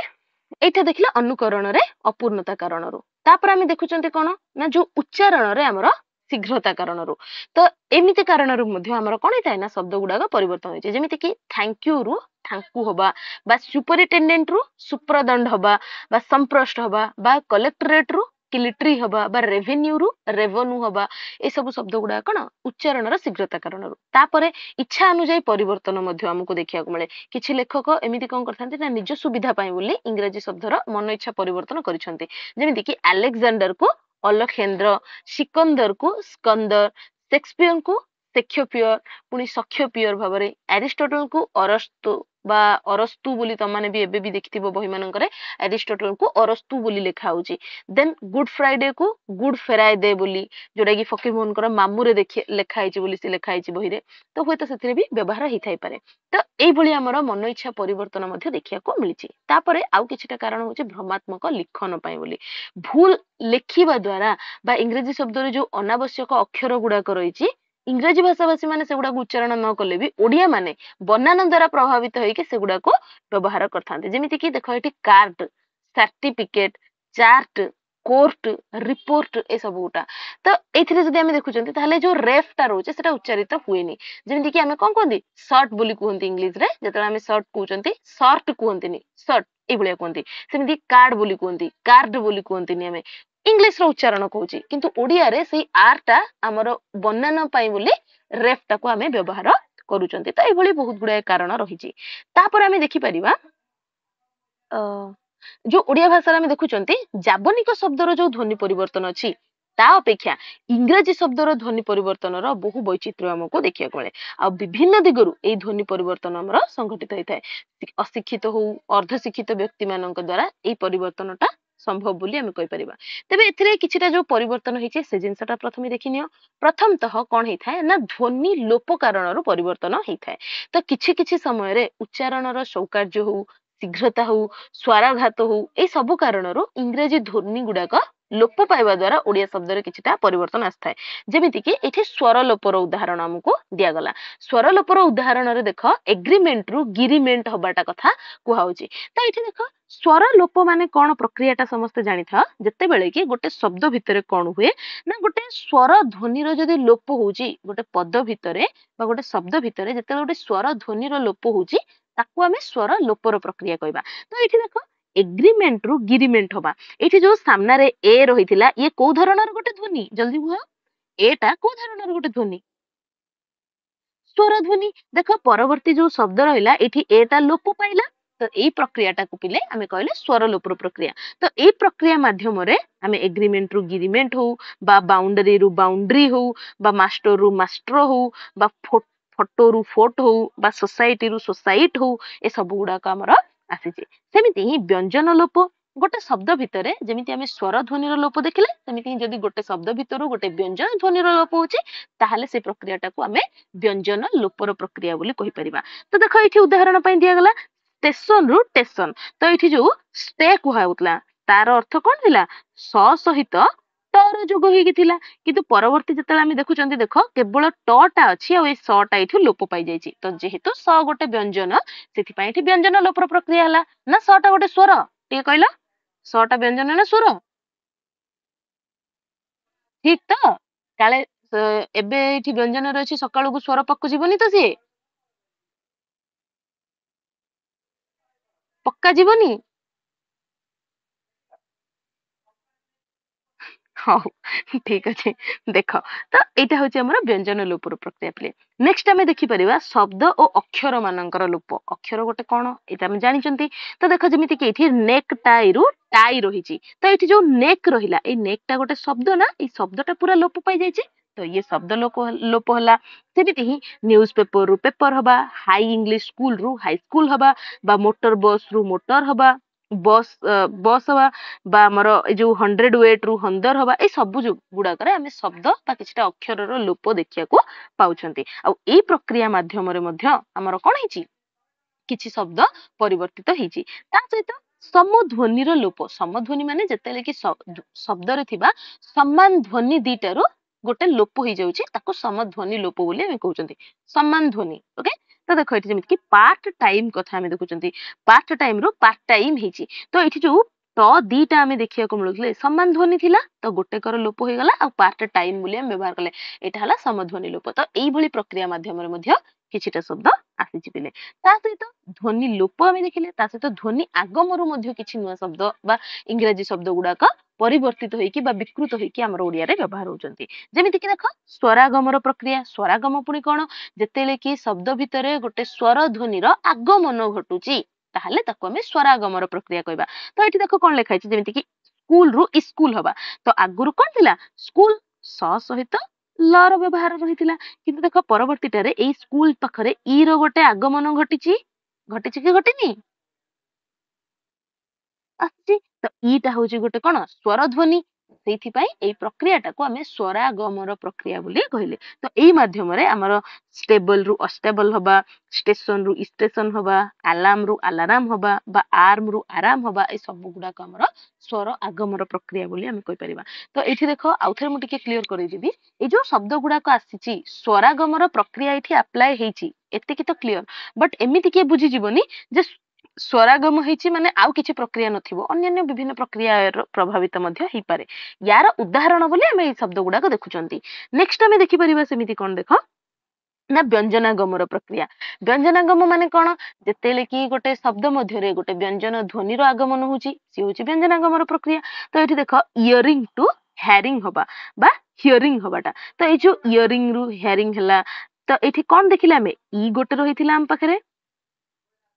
एटा देखिला अनुकरण रे अपूर्णता कारणरू तापर आमे देखुचंती कोन ना जो उच्चारण रे हमर शीघ्रता कारणरू तो एमिति कारणरू मध्ये हमर कोन हेताय ना शब्द गुडाक परिवर्तन होइছে जेमिति कि थैंक यू रु थांकू होबा बा सुपरिटेंडेंट रु सुप्रदंड होबा बा संप्रष्ट होबा बा कलेक्टरेट रु किलिट्री होबा बा रेवेन्यू रु रेवेन्यू होबा ए सब शब्द गुडा कोन उच्चारण र शीघ्रता कारणरू तापरे इच्छा अनुଯାयी परिवर्तन मध्ये हमकु देखिया को मिले किछि लेखक एमिति कोन करथांती ना निज सुविधा पय बोली इंग्रजी शब्द र मन इच्छा परिवर्तन करिसंती जेमिति कि अलेक्जेंडर को अलखेंद्र सिकंदर को स्कंदर शेक्सपियर को शेक्सपियर पुणी सख्यपियर भाव में एरिस्टोटल को अरस्तु बा अरस्तु बोली तमाने भी एबे भी देखिथिबो बही मानकरे एरिस्टोटल को अरस्तु बोली लिखा होची देन गुड फ्राइडे को गुड फ्राइडे बोली जोटा कि फकीर मोहन कर मामू रे देखि लिखा हिची बोली से लिखा हिची बही रे तो होय तो सेथिरे भी व्यवहार हि थाई पारे तो एई भली हमर मन इच्छा परिवर्तन मध्ये देखिया को मिलिची तापरे आउ किछटा कारण होची भ्रमात्मक लिखन पई बोली भूल लेखिबा द्वारा बा इंग्रजी शब्द रे जो अनावश्यक अक्षर गुडाक रहिची इंग्रजी भाषाभाषी माने सेगुडा उच्चारण न कले भी ओडिया माने बनान द्वारा प्रभावित होइके सेगुडा को व्यवहार करथांते जेमिति कि देखो एठी card certificate chart court report ए सब गुटा तो एथिरे जदि हमें देखुचंती ताहले जो रेफ टा रोचे सेटा उच्चारित हुएनी जेमिति कि हमें कोन कोंदी शर्ट बोली कुहंती इंग्लिश रे जतरा हमें शर्ट कहउचंती शर्ट कुहंतीनी शर्ट ए भलिया कुहंती सेमिति कार्ड बोली कुहंती कार्ड बोली कुहंतीनी हमें इंग्लिश रो उच्चारण कहउची किंतु ओडिया रे सेही आर टा हमर बनान पई बोली रेफ टा को हमें व्यवहार करूचंती तो ए भली बहुत गुडा कारण रहिची तापर हमें देखि परिबा जो ओडिया भाषा में देखुचंती जाबनिक शब्दर जो ध्वनि परिवर्तन अछि ता अपेक्षा इंग्रजी शब्दर ध्वनि परिवर्तन रो बहु वैचित्र्य हमको देखिया मिले आ विभिन्न दिगरु ए ध्वनि परिवर्तन हमर संघटित होइथाय अशिक्षित हो अर्धशिक्षित व्यक्ति मानक द्वारा ए परिवर्तनटा संभव बोली हम कहि परिबा तबे एथिरे किछिटा जो परिवर्तन होइछे से जिंसटा प्रथमे देखिनियो प्रथमतः कोन हेइथाय ना ध्वनि लोप कारणरो परिवर्तन हेइथाय तो किछि किछि समय रे उच्चारणर सौकार्य हो शीघ्रता हो स्वराघात हो ए सब कारणरो इंग्रजी ध्वनि गुडाक लोप पाइबा द्वारा ओडिया शब्द रे किछिटा परिवर्तन आस्थाय जेमिति कि एठी स्वर लोपर उदाहरण हमकु दिया गला स्वर लोपर उदाहरण रे देखो एग्रीमेंट रु गिरीमेंट हबाटा कथा कुहा होची त एठी देखो स्वर लोप माने कोन प्रक्रियाटा समस्त जानि था जत्ते बेले कि गोटे शब्द भितरे कोन हुए ना गोटे स्वर ध्वनि रो जदी लोप होची गोटे पद भितरे बा गोटे शब्द भितरे जत्ते गोटे स्वर ध्वनि रो लोप होची ताकू हमें स्वर लोपर प्रक्रिया कहबा तो एठी देखो एग्रीमेंट रु गिरीमेंट हबा एठी जो सामना रे ए रहितिला ये को धरणर गोटे ध्वनि जल्दी हुआ एटा को धरणर गोटे ध्वनि स्वर ध्वनि देखो परवर्ती जो शब्द रहिला एठी एटा लोप पाइला तो एई प्रक्रियाटा को पिले हमें कहले स्वर लोपर प्रक्रिया तो एई प्रक्रिया माध्यम रे हमें एग्रीमेंट रु गिरीमेंट हो बा बाउंड्री रु बाउंड्री हो बा मास्टर रु मास्टर हो बा फोटो रु फोट हो बा सोसाइटी रु सोसाइट हो ए सब गुडा का हमर आसीचे सेमिति ही व्यंजन लोप गोटे शब्द भितरे जेमिति हमें स्वर ध्वनि रो लोप देखिले सेमिति ही जदी गोटे शब्द भितरु गोटे व्यंजन ध्वनि रो लोप होची ताहाले से प्रक्रियाटा को हमें व्यंजन लोपर प्रक्रिया बोली कहि परिबा तो देखो एठी उदाहरण पई दिया गला स्टेशन रु स्टेशन तो एठी जो स्टे कुहा होतला तार अर्थ कोन थिला स सहित टर जोग होई थिला किंतु परवर्ती जतला हम देखुचंती देखो केवल ट टा अछि आ ए स टा एठी लोप पाई जाईची तो जेहेतु स गोटे व्यंजन सेति पई एठी व्यंजन लोपर प्रक्रिया हला ना स टा गोटे स्वर टे कहला स टा व्यंजन ना स्वर ठीक तो काले एबे एठी व्यंजन रे अछि सकाळु को स्वर पक्कु जीवनी तो से पक्का जीवनी हाँ ठीक अच्छे देख तो यहाँ हूँ आम व्यंजन लोपर प्रक्रिया प्ले नेक्स्ट आम देखिपर शब्द और अक्षर मानकर लोप अक्षर गोटे कौन ये आम जानते तो देख जमी कि नेक टाई रु टाई रही तो ये जो नेक रहा नेक टा गोटे शब्द ना ये शब्दटा पूरा लोप पाई जाए तो ये शब्द लोप है सेमती ही न्यूज पेपर रु पेपर हवा हाई इंग्लिश स्कूल रु हाई स्कूल हवा बा मोटर बस रु मोटर हवा बस बस हवा बा हमर ए जो 100 वेट रु 100 हवा ए सब गुडा करे हमें शब्द बा किछटा अक्षर रो लोप देखिया को पाउछंती आ ए प्रक्रिया माध्यम रे मध्य हमर कोन हिची किछि शब्द परिवर्तित हिची ता सहित समध्वनि रो लोप समध्वनि माने जतेले कि शब्द रे थिबा समान ध्वनि दीटा रो गोटे लोप हो जाउची ताको समध्वनि लोप बोली हम कहउचंती समान ध्वनि ओके तो देखो एठी जेमिति कि पार्ट टाइम कथा हम देखुचंती पार्ट टाइम रो पार्ट टाइम हिची तो एठी जो ट दीटा हमें देखिया को मिलुथले समान ध्वनि थिला तो गोटे कर लोप हो गला आ पार्ट टाइम बोली हम व्यवहार करले एटा हला समध्वनि लोप तो एई भली प्रक्रिया माध्यम रे मध्य किछिटा शब्द आसीची पिले ता सहित ध्वनि लोप हमें देखिले ता सहित ध्वनि आगम रु मध्य किछि नुवा शब्द बा इंग्रजी शब्द गुडा का परिवर्तित होइकी बा विकृत होइकी हमर ओडिया रे व्यवहार होचंती जेमिति कि देखो स्वरागम रो प्रक्रिया स्वरागम पुनी कोन जेतेले कि शब्द भितरे गोटे स्वर ध्वनि रो आगमन घटुची ताहले ताको हमें स्वरागम रो प्रक्रिया कहबा तो एठी देखो कोन लेखा छि जेमिति कि स्कूल रु स्कूल हबा तो आगुरु कोन थिला स्कूल स सहित ଲ ର ବ୍ୟବହାର ରହିଥିଲା। କିନ୍ତୁ ଦେଖ ପରବର୍ତ୍ତୀଟାରେ ଏଇ ସ୍କୁଲ ପାଖରେ ଇ ର ଗୋଟେ ଆଗମନ ଘଟିଛି, ଘଟିଛି କି ଘଟିନି? ଆସିଛି। ତ ଇଟା ହଉଛି ଗୋଟେ କଣ ସ୍ୱର ଧ୍ୱନି, ସେଇଥିପାଇଁ ଏଇ ପ୍ରକ୍ରିୟାଟାକୁ ଆମେ ସ୍ୱରାଗମର ପ୍ରକ୍ରିୟା ବୋଲି କହିଲେ। ତ ଏଇ ମାଧ୍ୟମରେ ଆମର ଷ୍ଟେବଲ ରୁ ଅଷ୍ଟେବଲ ହବା, ଷ୍ଟେସନ ରୁ ଇଷ୍ଟେସନ ହବା, ଆଲାର୍ମ ରୁ ଆଲାରାମ ହବା ବା ଆର୍ମ ରୁ ଆରାମ ହବା, ଏଇ ସବୁ ଗୁଡାକ ଆମର ସ୍ୱର ଆଗମର ପ୍ରକ୍ରିୟା ବୋଲି ଆମେ କହିପାରିବା। ତ ଏଇଠି ଦେଖ ଆଉଥରେ ମୁଁ ଟିକେ କ୍ଲିୟର କରେଇଦେବି, ଏଇ ଯୋଉ ଶବ୍ଦ ଗୁଡାକ ଆସିଛି ସ୍ୱରାଗମର ପ୍ରକ୍ରିୟା ଏଇଠି ଆପ୍ଲାଏ ହେଇଛି, ଏତିକି ତ କ୍ଲିୟର। ବଟ ଏମିତି କିଏ ବୁଝିଯିବନି ଯେ ସ୍ୱରାଗମ ହେଇଛି ମାନେ ଆଉ କିଛି ପ୍ରକ୍ରିୟା ନଥିବ, ଅନ୍ୟାନ୍ୟ ବିଭିନ୍ନ ପ୍ରକ୍ରିୟାର ପ୍ରଭାବିତ ମଧ୍ୟ ହେଇପାରେ। ୟାର ଉଦାହରଣ ବୋଲି ଆମେ ଏଇ ଶବ୍ଦ ଗୁଡାକ ଦେଖୁଛନ୍ତି। ନେକ୍ସଟ ଆମେ ଦେଖିପାରିବା ସେମିତି କଣ ଦେଖ ନା ବ୍ୟଞ୍ଜନାଗମର ପ୍ରକ୍ରିୟା। ବ୍ୟଞ୍ଜନାଗମ ମାନେ କଣ? ଯେତେବେଳେ କି ଗୋଟେ ଶବ୍ଦ ମଧ୍ୟରେ ଗୋଟେ ବ୍ୟଞ୍ଜନ ଧ୍ୱନିର ଆଗମନ ହଉଛି, ସିଏ ହଉଛି ବ୍ୟଞ୍ଜନାଗମର ପ୍ରକ୍ରିୟା। ତ ଏଠି ଦେଖ ଇୟରିଂ ଟୁ ହ୍ୟାରିଂ ହବା ବା ହିୟରିଂ ହବାଟା। ତ ଏଇ ଯୋଉ ଇୟରିଂ ରୁ ହ୍ୟାରିଂ ହେଲା, ତ ଏଇଠି କଣ ଦେଖିଲେ ଆମେ ଇ ଗୋଟେ ରହିଥିଲା ଆମ ପାଖରେ,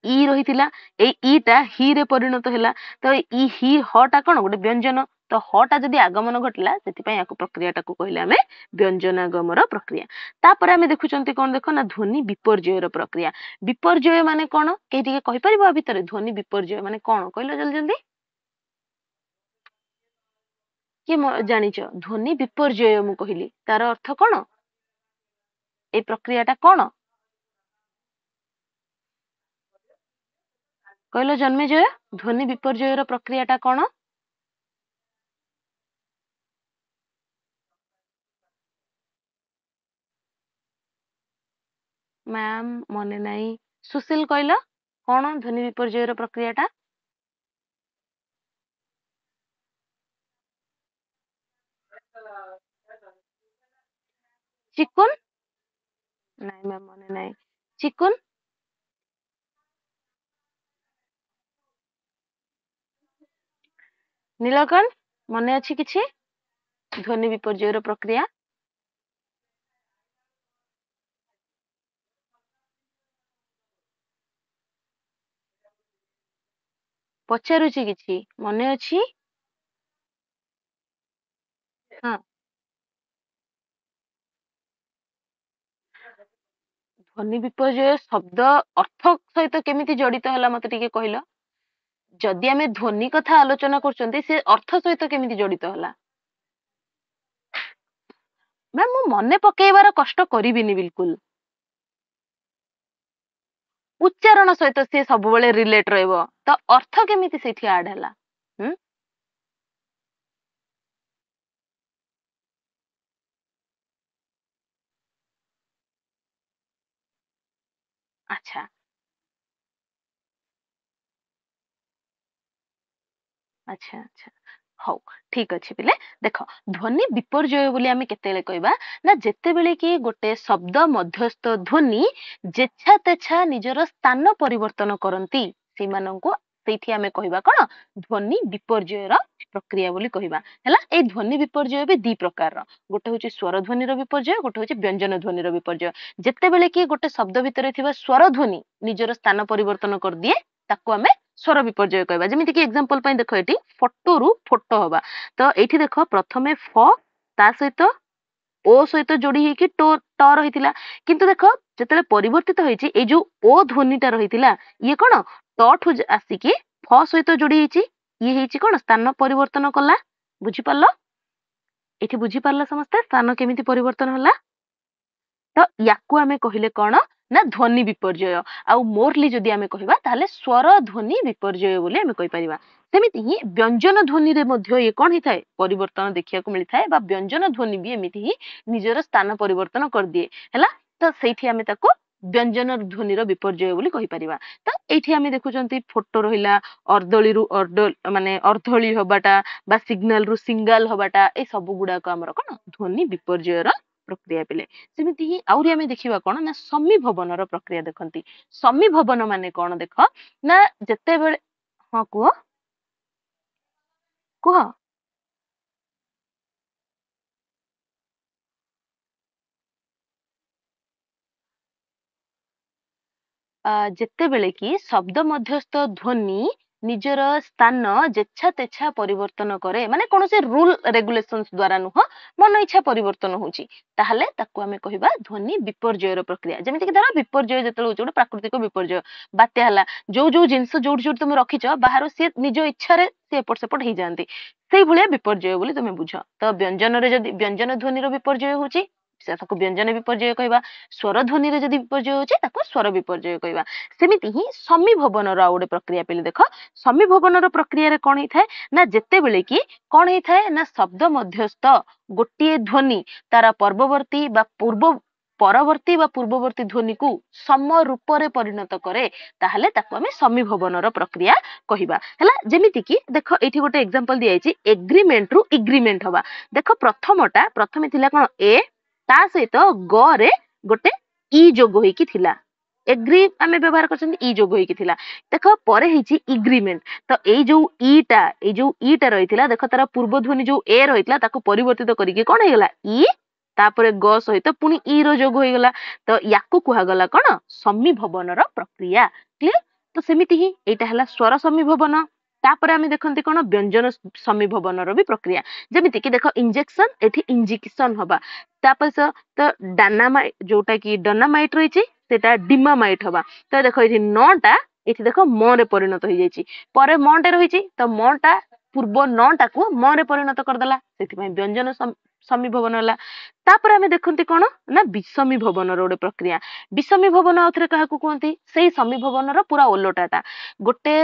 ଇ ରହିଥିଲା, ଏଇ ଇ ଟା ହି ରେ ପରିଣତ ହେଲା। ତ ଇ ହି ହ ଟା କଣ ଗୋଟେ ବ୍ୟଞ୍ଜନ, ତ ହ ଟା ଯଦି ଆଗମନ ଘଟିଲା, ସେଥିପାଇଁ ୟାକୁ ପ୍ରକ୍ରିୟାଟାକୁ କହିଲେ ଆମେ ବ୍ୟଞ୍ଜନାଗମର ପ୍ରକ୍ରିୟା। ତାପରେ ଆମେ ଦେଖୁଛନ୍ତି କଣ ଦେଖ ନା ଧ୍ୱନି ବିପର୍ଯ୍ୟୟର ପ୍ରକ୍ରିୟା। ବିପର୍ଯ୍ୟୟ ମାନେ କଣ କେହି ଟିକେ କହିପାରିବ? ଆ ଭିତରେ ଧ୍ୱନି ବିପର୍ଯ୍ୟୟ ମାନେ କଣ କହିଲ ଜଲ୍ଦି ଜଲ୍ଦି? କିଏ ଜାଣିଛ? ଧ୍ୱନି ବିପର୍ଯ୍ୟୟ ମୁଁ କହିଲି, ତାର ଅର୍ଥ କଣ? ଏଇ ପ୍ରକ୍ରିୟାଟା କଣ କହିଲ ଜନ୍ମେଜୟ? ଧ୍ୱନି ବିପର୍ଯ୍ୟୟର ପ୍ରକ୍ରିୟାଟା କଣ? ମ୍ୟାମ୍ ମନେ ନାହିଁ। ସୁଶୀଲ କହିଲ କଣ ଧ୍ୱନି ବିପର୍ଯ୍ୟୟର ପ୍ରକ୍ରିୟାଟା? ଚିକୁନ? ନାଇଁ ମ୍ୟାମ୍ ମନେ ନାହିଁ। ଚିକୁନ? ନୀଳକଣ୍ଠ ମନେ ଅଛି କିଛି ଧ୍ୱନି ବିପର୍ଯ୍ୟୟର ପ୍ରକ୍ରିୟା? ପଚାରୁଛି କିଛି ମନେ ଅଛି? ହଁ, ଧ୍ୱନି ବିପର୍ଯ୍ୟୟ ଶବ୍ଦ ଅର୍ଥ ସହିତ କେମିତି ଜଡିତ ହେଲା ମତେ ଟିକେ କହିଲ? ଯଦି ଆମେ ଧ୍ୱନି କଥା ଆଲୋଚନା କରୁଛନ୍ତି, ସେ ଅର୍ଥ ସହିତ କେମିତି ଜଡିତ ହେଲା? ମ୍ୟାମ୍ ମୁଁ ମନେ ପକେଇବାର କଷ୍ଟ କରିବିନି ବିଲକୁଲ। ଉଚ୍ଚାରଣ ସହିତ ସିଏ ସବୁବେଳେ ରିଲେଟ ରହିବ, ତ ଅର୍ଥ କେମିତି ସେଇଠି ଆଡ ହେଲା? ହୁଁ, ଆଚ୍ଛା ଆଚ୍ଛା ଆଚ୍ଛା, ହଉ ଠିକ ଅଛି ପିଲେ। ଦେଖ ଧ୍ୱନି ବିପର୍ଯ୍ୟୟ ବୋଲି ଆମେ କେତେବେଳେ କହିବା ନା ଯେତେବେଳେ କି ଗୋଟେ ଶବ୍ଦ ମଧ୍ୟସ୍ଥ ଧ୍ୱନି ଯେଛା ତେଛା ନିଜର ସ୍ଥାନ ପରିବର୍ତ୍ତନ କରନ୍ତି, ସେମାନଙ୍କୁ ସେଇଠି ଆମେ କହିବା କଣ ଧ୍ୱନି ବିପର୍ଯ୍ୟୟର ପ୍ରକ୍ରିୟା ବୋଲି କହିବା। ହେଲା, ଏଇ ଧ୍ୱନି ବିପର୍ଯ୍ୟୟ ବି ଦି ପ୍ରକାରର, ଗୋଟେ ହଉଛି ସ୍ୱର ଧ୍ୱନିର ବିପର୍ଯ୍ୟୟ, ଗୋଟେ ହଉଛି ବ୍ୟଞ୍ଜନ ଧ୍ୱନିର ବିପର୍ଯ୍ୟୟ। ଯେତେବେଳେ କି ଗୋଟେ ଶବ୍ଦ ଭିତରେ ଥିବା ସ୍ୱର ଧ୍ୱନି ନିଜର ସ୍ଥାନ ପରିବର୍ତ୍ତନ କରିଦିଏ, ତାକୁ ଆମେ ସ୍ୱର ବିପର୍ଯ୍ୟୟ କହିବା। ଯେମିତି କି ଏକ୍ସାମ୍ପଲ ପାଇଁ ଦେଖ ଏଠି ଫଟୋରୁ ଫୋଟ ହବା, ତ ଏଇଠି ଦେଖ ପ୍ରଥମେ ଫ ତା ସହିତ ଓ ସହିତ ଯୋଡି ହେଇକି ଟ ରହିଥିଲା, କିନ୍ତୁ ଦେଖ ଯେତେବେଳେ ପରିବର୍ତ୍ତିତ ହେଇଛି ଏଇ ଯୋଉ ଓ ଧ୍ୱନିଟା ରହିଥିଲା, ଇଏ କଣ ଟ ଠୁ ଆସିକି ଫ ସହିତ ଯୋଡି ହେଇଛି, ଇଏ ହେଇଛି କଣ ସ୍ଥାନ ପରିବର୍ତ୍ତନ କଲା। ବୁଝିପାରିଲ? ଏଠି ବୁଝିପାରିଲ ସମସ୍ତେ ସ୍ଥାନ କେମିତି ପରିବର୍ତ୍ତନ ହେଲା? ତ ୟାକୁ ଆମେ କହିଲେ କଣ ନା ଧ୍ୱନି ବିପର୍ଯ୍ୟୟ। ଆଉ ମୋରଲି ଯଦି ଆମେ କହିବା ତାହେଲେ ସ୍ୱର ଧ୍ୱନି ବିପର୍ଯ୍ୟୟ ବୋଲି ଆମେ କହିପାରିବା। ସେମିତି ହିଁ ବ୍ୟଞ୍ଜନ ଧ୍ୱନିରେ ମଧ୍ୟ ଇଏ କଣ ହେଇଥାଏ ପରିବର୍ତ୍ତନ ଦେଖିବାକୁ ମିଳିଥାଏ, ବା ବ୍ୟଞ୍ଜନ ଧ୍ୱନି ବି ଏମିତି ହିଁ ନିଜର ସ୍ଥାନ ପରିବର୍ତ୍ତନ କରିଦିଏ। ହେଲା, ତ ସେଇଠି ଆମେ ତାକୁ ବ୍ୟଞ୍ଜନ ଧ୍ୱନିର ବିପର୍ଯ୍ୟୟ ବୋଲି କହିପାରିବା। ତ ଏଇଠି ଆମେ ଦେଖୁଛନ୍ତି ଫୋଟୋ ରହିଲା, ଅର୍ଦ୍ଦଳିରୁ ମାନେ ଅର୍ଦ୍ଦଳି ହବାଟା ବା ସିଗ୍ନାଲ ରୁ ସିଙ୍ଗାଲ ହବାଟା, ଏଇ ସବୁ ଗୁଡାକ ଆମର କଣ ଧ୍ୱନି ବିପର୍ଯ୍ୟୟର ପ୍ରକ୍ରିୟା ପିଲେ। ସେମିତି ହିଁ ଆହୁରି ଆମେ ଦେଖିବା କଣ ନା ସମୀଭବନର ପ୍ରକ୍ରିୟା ଦେଖନ୍ତି। ସମୀଭବନ ମାନେ କଣ ଦେଖ ନା ଯେତେବେଳେ, ହଁ କୁହ କୁହ। ଯେତେବେଳେ କି ଶବ୍ଦ ମଧ୍ୟସ୍ଥ ଧ୍ୱନି ନିଜର ସ୍ଥାନ ଯେଚ୍ଛା ତେଚ୍ଛା ପରିବର୍ତ୍ତନ କରେ ମାନେ କୌଣସି ରୁଲ ରେଗୁଲେସନ୍ସ ଦ୍ଵାରା ନୁହଁ ମନ ଇଚ୍ଛା ପରିବର୍ତ୍ତନ ହଉଛି ତାହେଲେ ତାକୁ ଆମେ କହିବା ଧ୍ୱନି ବିପର୍ଯ୍ୟୟର ପ୍ରକ୍ରିୟା। ଯେମିତିକି ଧର ବିପର୍ଯ୍ୟୟ ଯେତେବେଳେ ହଉଛି ଗୋଟେ ପ୍ରାକୃତିକ ବିପର୍ଯ୍ୟୟ ବାତ୍ୟା ହେଲା ଯୋଉ ଜିନିଷ ଯୋଉଠି ଯୋଉଠି ତମେ ରଖିଛ ବାହାରୁ ସିଏ ନିଜ ଇଚ୍ଛାରେ ସିଏ ଏପଟ ସେପଟ ହେଇଯାଆନ୍ତି ସେଇଭଳିଆ ବିପର୍ଯ୍ୟୟ ବୋଲି ତମେ ବୁଝ। ତ ବ୍ୟଞ୍ଜନରେ ଯଦି ବ୍ୟଞ୍ଜନ ଧ୍ୱନିର ବିପର୍ଯ୍ୟୟ ହଉଛି ତାକୁ ବ୍ୟଞ୍ଜନ ବିପର୍ଯ୍ୟୟ କହିବା। ସ୍ୱର ଧ୍ୱନିରେ ଯଦି ବିପର୍ଯ୍ୟୟ ହଉଛି ତାକୁ ସ୍ୱର ବିପର୍ଯ୍ୟୟ କହିବା। ସେମିତି ହିଁ ସମୀଭବନର ଆଉ ଗୋଟେ ପ୍ରକ୍ରିୟା ପିଲେ ଦେଖ ସମୀଭବନର ପ୍ରକ୍ରିୟାରେ କଣ ହେଇଥାଏ ନା ଯେତେବେଳେ କି କଣ ହେଇଥାଏ ନା ଶବ୍ଦ ମଧ୍ୟସ୍ଥ ଗୋଟିଏ ଧ୍ୱନି ତାର ପର୍ବବର୍ତ୍ତୀ ବା ପରବର୍ତ୍ତୀ ବା ପୂର୍ବବର୍ତ୍ତୀ ଧ୍ୱନିକୁ ସମ ରୂପରେ ପରିଣତ କରେ ତାହେଲେ ତାକୁ ଆମେ ସମୀଭବନର ପ୍ରକ୍ରିୟା କହିବା ହେଲା। ଯେମିତି କି ଦେଖ ଏଇଠି ଗୋଟେ ଏକ୍ସାମ୍ପଲ ଦିଆଯାଇଛି ଏଗ୍ରିମେଣ୍ଟ ରୁ ଇଗ୍ରିମେଣ୍ଟ ହବା। ଦେଖ ପ୍ରଥମେ ଥିଲା କଣ ଏ ତା ସହିତ ଗ ରେ ଗୋଟେ ଇ ଯୋଗ ହେଇକି ଥିଲା ଏଗ୍ରି ଆମେ ବ୍ୟବହାର କରିଛନ୍ତି ଇ ଯୋଗ ହେଇକି ଥିଲା ଦେଖ ପରେ ହେଇଛି ଇଗ୍ରିମେଣ୍ଟ ତ ଏଇ ଯୋଉ ଇଟା ରହିଥିଲା ଦେଖ ତାର ପୂର୍ବ ଧ୍ୱନି ଯୋଉ ଏ ରହିଥିଲା ତାକୁ ପରିବର୍ତ୍ତିତ କରିକି କଣ ହେଇଗଲା ଇ ତାପରେ ଗ ସହିତ ପୁଣି ଇ ର ଯୋଗ ହେଇଗଲା ତ ୟାକୁ କୁହାଗଲା କଣ ସମୀଭବନର ପ୍ରକ୍ରିୟା କ୍ଲିୟର। ତ ସେମିତି ହିଁ ଏଇଟା ହେଲା ସ୍ୱର ସମୀଭବନ। ତାପରେ ଆମେ ଦେଖନ୍ତି କଣ ବ୍ୟଞ୍ଜନ ସମୀଭବନର ବି ପ୍ରକ୍ରିୟା ଯେମିତି କି ଦେଖ ଇଞ୍ଜେକ୍ସନ ଏଠି ଇଞ୍ଜିକ୍ସନ ହବା ତାପରେ ତ ଡାନାମାଇଟ ଯୋଉଟା କି ଡନାମାଇଟ ରହିଛି ସେଟା ଡିମାମାଇଟ ହବା। ତ ଦେଖ ଏଠି ନ ଟା ଏଠି ଦେଖ ମ ରେ ପରିଣତ ହେଇଯାଇଛି ପରେ ମ ଟେ ରହିଛି ତ ମ ଟା ପୂର୍ବ ନ ଟାକୁ ମ ରେ ପରିଣତ କରିଦେଲା ସେଥିପାଇଁ ବ୍ୟଞ୍ଜନ ସମୀଭବନ ହେଲା। ତାପରେ ଆମେ ଦେଖନ୍ତି କଣ ନା ବିଷମୀଭବନର ଗୋଟେ ପ୍ରକ୍ରିୟା। ବିଷମୀଭବନ ଆଉଥରେ କାହାକୁ କୁହନ୍ତି ସେଇ ସମୀଭବନର ପୁରା ଓଲଟାଟା ଗୋଟେ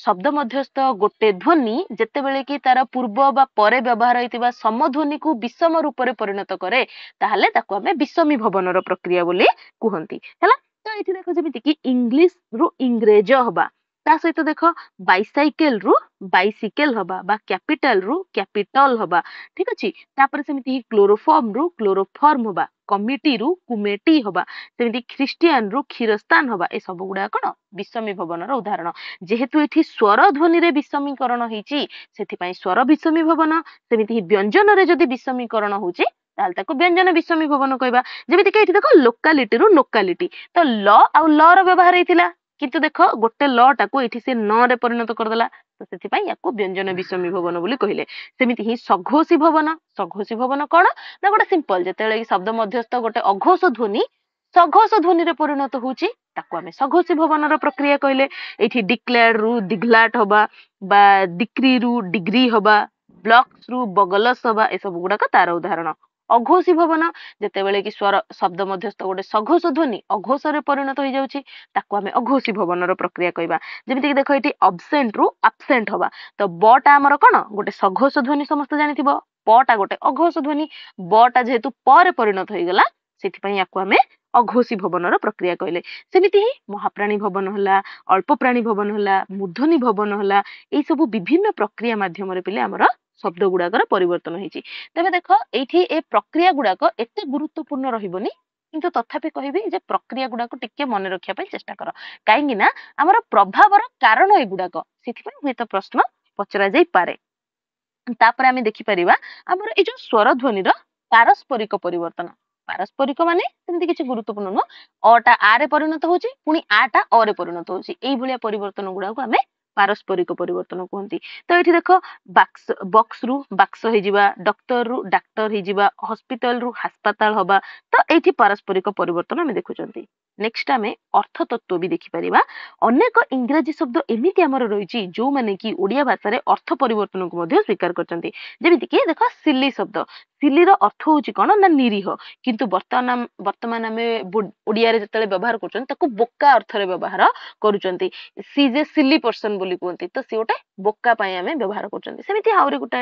ଶବ୍ଦ ମଧ୍ୟସ୍ଥ ଗୋଟେ ଧ୍ୱନି ଯେତେବେଳେ କି ତାର ପୂର୍ବ ବା ପରେ ବ୍ୟବହାର ହେଇଥିବା ସମଧ୍ୱନିକୁ ବିଷମ ରୂପରେ ପରିଣତ କରେ ତାହେଲେ ତାକୁ ଆମେ ବିଷମୀଭବନର ପ୍ରକ୍ରିୟା ବୋଲି କୁହନ୍ତି ହେଲା। ତ ଏଇଠି ଦେଖ ଯେମିତି କି ଇଂଲିଶ ରୁ ଇଂରେଜ ହବା ତା ସହିତ ଦେଖ ବାଇସାଇକେଲ ରୁ ବାଇସିକେଲ ହବା ବା କ୍ୟାପିଟାଲ ରୁ କ୍ୟାପିଟଲ ହବା ଠିକ ଅଛି। ତାପରେ ସେମିତି କ୍ଲୋରୋଫର୍ମ ରୁ କ୍ଲୋରୋଫର୍ମ ହବା କମିଟି ରୁ କୁମେଟି ହବା ସେମିତି ଖ୍ରୀଷ୍ଟିଆନ ରୁ କ୍ଷୀରସ୍ଥାନ ହବା ଏ ସବୁ ଗୁଡା କଣ ବିଷମୀଭବନର ଉଦାହରଣ। ଯେହେତୁ ଏଠି ସ୍ୱର ଧ୍ୱନିରେ ବିଷମୀକରଣ ହେଇଛି ସେଥିପାଇଁ ସ୍ୱର ବିଷମୀଭବନ। ସେମିତି ବ୍ୟଞ୍ଜନରେ ଯଦି ବିଷମୀକରଣ ହଉଛି ତାହେଲେ ତାକୁ ବ୍ୟଞ୍ଜନ ବିଷମୀଭବନ କହିବା। ଯେମିତି କି ଏଠି ଦେଖ ଲୋକାଲିଟିରୁ ଲୋକାଲିଟି ତ ଲ ଆଉ ଲ ର ବ୍ୟବହାର ହେଇଥିଲା କିନ୍ତୁ ଦେଖ ଗୋଟେ ଲ ଟାକୁ ଏଠି ସେ ନ ରେ ପରିଣତ କରିଦେଲା ତ ସେଥିପାଇଁ ୟାକୁ ବ୍ୟଞ୍ଜନ ବିଷମୀଭବନ ବୋଲି କହିଲେ। ସେମିତି ହିଁ ସଘୋଷୀ ଭବନ। ସଘୋଷୀ ଭବନ କଣ ନା ଗୋଟେ ସିମ୍ପଲ ଯେତେବେଳେ କି ଶବ୍ଦ ମଧ୍ୟସ୍ଥ ଗୋଟେ ଅଘୋଷ ଧ୍ୱନି ସଘୋଷ ଧ୍ୱନିରେ ପରିଣତ ହଉଛି ତାକୁ ଆମେ ସଘୋଷୀ ଭବନର ପ୍ରକ୍ରିୟା କହିଲେ। ଏଇଠି ଡିକ୍ଲେୟାର ରୁ ଦିଘଲାଟ ହବା ବା ଡିକ୍ରିରୁ ଡିଗ୍ରୀ ହବା ବ୍ଲକ୍ସ ରୁ ବଗଲସ ହବା ଏସବୁ ଗୁଡାକ ତାର ଉଦାହରଣ। ଅଘୋଷୀ ଭବନ ଯେତେବେଳେ କି ସ୍ୱର ଶବ୍ଦ ମଧ୍ୟସ୍ଥ ଗୋଟେ ସଘୋଷ ଧ୍ୱନି ଅଘୋଷରେ ପରିଣତ ହେଇଯାଉଛି ତାକୁ ଆମେ ଅଘୋଷୀ ଭବନର ପ୍ରକ୍ରିୟା କହିବା। ଯେମିତିକି ଦେଖ ଏଠି ଅବସେଣ୍ଟ ରୁ ଆବସେଣ୍ଟ ହବା ତ ବ ଟା ଆମର କଣ ଗୋଟେ ସଘୋଷ ଧ୍ୱନି ସମସ୍ତେ ଜାଣିଥିବ ପ ଟା ଗୋଟେ ଅଘୋଷ ଧ୍ୱନି ବ ଟା ଯେହେତୁ ପରେ ପରିଣତ ହେଇଗଲା ସେଥିପାଇଁ ୟାକୁ ଆମେ ଅଘୋଷୀ ଭବନର ପ୍ରକ୍ରିୟା କହିଲେ। ସେମିତି ହିଁ ମହାପ୍ରାଣୀ ଭବନ ହେଲା ଅଳ୍ପ ପ୍ରାଣୀ ଭବନ ହେଲା ମୂର୍ଧନି ଭବନ ହେଲା ଏଇ ସବୁ ବିଭିନ୍ନ ପ୍ରକ୍ରିୟା ମାଧ୍ୟମରେ ପିଲେ ଆମର ଶବ୍ଦ ଗୁଡାକର ପରିବର୍ତ୍ତନ ହେଇଛି। ତେବେ ଦେଖ ଏଇଠି ଏ ପ୍ରକ୍ରିୟା ଗୁଡାକ ଏତେ ଗୁରୁତ୍ୱପୂର୍ଣ୍ଣ ରହିବନି କିନ୍ତୁ ତଥାପି କହିବି ଯେ ପ୍ରକ୍ରିୟା ଗୁଡାକୁ ଟିକେ ମନେ ରଖିବା ପାଇଁ ଚେଷ୍ଟା କର କାହିଁକି ନା ଆମର ପ୍ରଭାବର କାରଣ ଏଗୁଡାକ ସେଥିପାଇଁ ହୁଏତ ପ୍ରଶ୍ନ ପଚରା ଯାଇପାରେ। ତାପରେ ଆମେ ଦେଖିପାରିବା ଆମର ଏଇ ଯୋଉ ସ୍ୱର ଧ୍ୱନିର ପାରସ୍ପରିକ ପରିବର୍ତ୍ତନ। ପାରସ୍ପରିକ ମାନେ ସେମିତି କିଛି ଗୁରୁତ୍ୱପୂର୍ଣ୍ଣ ନୁହଁ ଅ ଟା ଆ ରେ ପରିଣତ ହଉଛି ପୁଣି ଆ ଟା ଅ ରେ ପରିଣତ ହଉଛି ଏଇଭଳିଆ ପରିବର୍ତ୍ତନ ଗୁଡାକୁ ଆମେ ପାରସ୍ପରିକ ପରିବର୍ତ୍ତନ କୁହନ୍ତି। ତ ଏଠି ଦେଖ ବକ୍ସ ରୁ ବାକ୍ସ ହେଇଯିବା ଡକ୍ଟର ରୁ ଡାକ୍ତର ହେଇଯିବା ହସ୍ପିଟାଲ ରୁ ହାସ୍ପାତାଳ ହବା ତ ଏଇଠି ପାରସ୍ପରିକ ପରିବର୍ତ୍ତନ ଆମେ ଦେଖୁଛନ୍ତି। ନେକ୍ସଟ ଆମେ ଅର୍ଥତତ୍ତ୍ୱ ବି ଦେଖିପାରିବା। ଅନେକ ଇଂରାଜୀ ଶବ୍ଦ ଏମିତି ଆମର ରହିଛି ଯୋଉମାନେ କି ଓଡିଆ ଭାଷାରେ ଅର୍ଥ ପରିବର୍ତ୍ତନକୁ ମଧ୍ୟ ସ୍ୱୀକାର କରିଛନ୍ତି। ଯେମିତି କି ଦେଖ ସିଲି ଶବ୍ଦ ସିଲିର ଅର୍ଥ ହଉଛି କଣ ନା ନିରୀହ କିନ୍ତୁ ବର୍ତ୍ତମାନ ଆମେ ଓଡିଆରେ ଯେତେବେଳେ ବ୍ୟବହାର କରୁଛନ୍ତି ତାକୁ ବୋକା ଅର୍ଥରେ ବ୍ୟବହାର କରୁଛନ୍ତି। ସି ଯେ ସିଲି ପର୍ସନ ବୋଲି କୁହନ୍ତି ତ ସେ ଗୋଟେ ବୋକା ପାଇଁ ଆମେ ବ୍ୟବହାର କରୁଛନ୍ତି। ସେମିତି ଆହୁରି ଗୋଟେ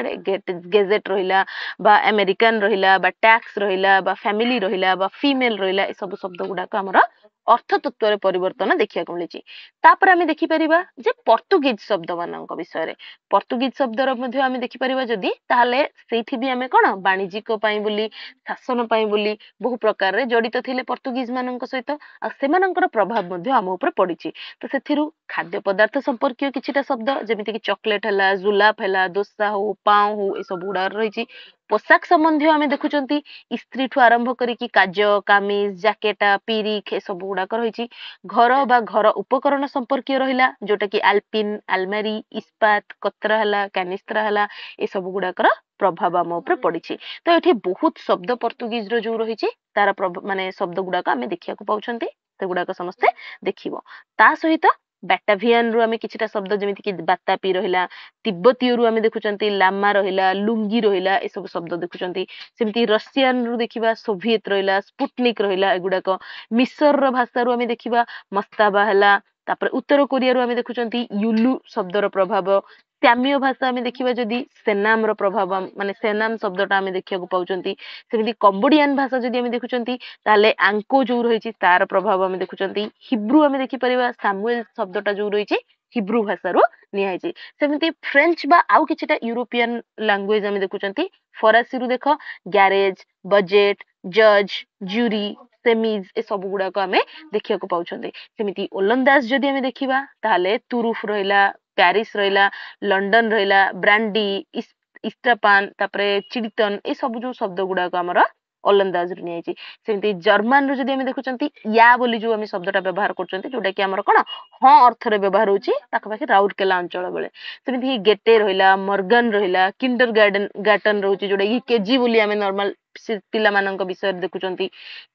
ଗେଜେଟ ରହିଲା ବା ଆମେରିକାନ ରହିଲା ବା ଟ୍ୟାକ୍ସ ରହିଲା ବା ଫ୍ୟାମିଲି ରହିଲା ବା ଫିମେଲ ରହିଲା ଏସବୁ ଶବ୍ଦ ଗୁଡାକ ଆମର ଅର୍ଥତତ୍ତ୍ୱରେ ପରିବର୍ତ୍ତନ ଦେଖିବାକୁ ମିଳିଛି। ତାପରେ ଆମେ ଦେଖିପାରିବା ଯେ ପର୍ତ୍ତୁଗୀଜ ଶବ୍ଦ ମାନଙ୍କ ବିଷୟରେ। ପର୍ତ୍ତୁଗୀଜ ଶବ୍ଦର ମଧ୍ୟ ଆମେ ଦେଖିପାରିବା ଯଦି ତାହେଲେ ସେଇଠି ବି ଆମେ କଣ ବାଣିଜ୍ୟିକ ପାଇଁ ବୋଲି ଶାସନ ପାଇଁ ବୋଲି ବହୁ ପ୍ରକାରରେ ଜଡିତ ଥିଲେ ପର୍ତ୍ତୁଗୀଜ ମାନଙ୍କ ସହିତ ଆଉ ସେମାନଙ୍କର ପ୍ରଭାବ ମଧ୍ୟ ଆମ ଉପରେ ପଡିଛି। ତ ସେଥିରୁ खाद्य पदार्थ संपर्क किछिटा शब्द जेमिति कि चॉकलेट हला जुलाप हला दोसा हो पाव हो ए सब गुडा रही पोशाक संबंधी आम देखुं इस्त्री ठू आरंभ करी काज कामिज जैकेटा पीरिक ए सब गुड़ाक रही घर बा घर उपकरण संपर्क रहा जोटा कि आल्पिन आलमारी इस्पात कतरा हला कैनिस्त्रा हला ए सब गुड़ाकर प्रभाव आम उपर पड़ी तो ये बहुत शब्द पर्तुगीज जो रही तार माने शब्द गुड़ाक आम देखा पाँच से गुड़ाक समस्ते देखिबो ता सहित बैटाभियान रु आमे किछिटा शब्द जेमिति कि बातापी रहिला तिब्बतीय रु आमे देखुचंती लामा रहिला लुंगी रहिला ए सब शब्द देखुचंती सेमिति रशियन रु देखिबा सोवियत रहिला स्पुटनिक रहिला एगुडाक मिस्र र भाषा रु आमे देखिबा मस्ताबा हला तापर उत्तर कोरिया रु आमे देखुचंती युलु शब्दर प्रभाव साम्य भाषा आमे देखिबा जदी सेनाम र प्रभाव माने सेनाम शब्दटा आमे देखिया को पाउचंती सेमिति कंबोडियन भाषा जदी आमे देखुचंती ताले आंको जो रहिछि तार प्रभाव आमे देखुचंती हिब्रू आमे देखि परिबा सामुएल शब्दटा जो रहिछि हिब्रू भाषा रो नियाइछि सेमिति फ्रेंच बा आउ किछिटा यूरोपियन लैंग्वेज आमे देखुचंती फरासी रु देखो गैरेज बजेट जज ज्यूरी सेमिज ए सब गुडा को आमे देखिया को पाउचंती सेमिति ओलंदाज जदी आमे देखिबा ताले तुरुफ रहिला पेरिस रहिला लंडन रहिला ब्रांडी इस्ट्रापान तापरे चिड़ितन ए सब जो शब्द गुडा को हमर ओलंदाज रु नियाइछि सेमिति जर्मन रु जदी आमे देखुचंती या बोली जो आमे शब्दटा व्यवहार करचंती जोटा कि हमर कोन ह अर्थ रे व्यवहार होछि ताका बाकी राउरकेला अंचल बेले सेमिति गेटे रहिला मॉर्गन रहिला किंडर गार्डन रहउछि जोटा कि केजी बोली आमे नॉर्मल पिला मानक विषय देखुचंती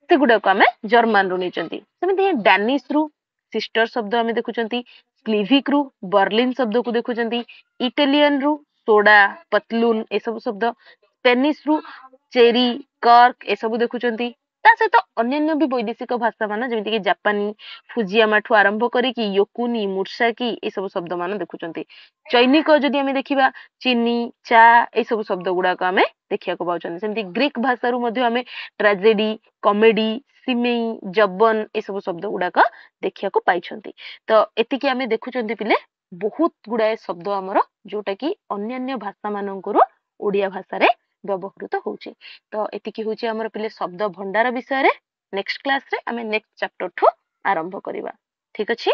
से गुडा को आमे जर्मन रु निचंती सेमिति डैनिश रु सिस्टर शब्द आमे देखुचंती स्लीविक रु बर्लिन शब्द को देखुचंती इटालियन रु सोडा पतलून ए सब शब्द स्पेनिश रु चेरी कर्क ए सब देखुचंती ता सहित अन्य भी वैदेशिक भाषा मान जेमिति कि जापानी फुजियामा ठू आरंभ करी कि योकुनी मुर्साकी ए सब शब्द मान देखुचंती चैनिक जदि आमे देखिबा चीनी चा ए सब शब्द गुडा को आमे देखिया को पाउचंती सेमिति ग्रीक भाषा रु मध्ये आमे ट्रेजेडी कॉमेडी सिमेई जबन ए सब शब्द गुडा को देखिया को पाइछंती तो एतिकी आमे देखुचंती पिले बहुत गुडाए शब्द हमर जोटा कि अन्य भाषा मानकर ओडिया भाषा रे व्यवहृत होउची तो एतिकी होउची हमर पिले शब्द भंडार विषय रे नेक्स्ट क्लास रे आमे नेक्स्ट चैप्टर ठो आरंभ करिबा ठीक अछि।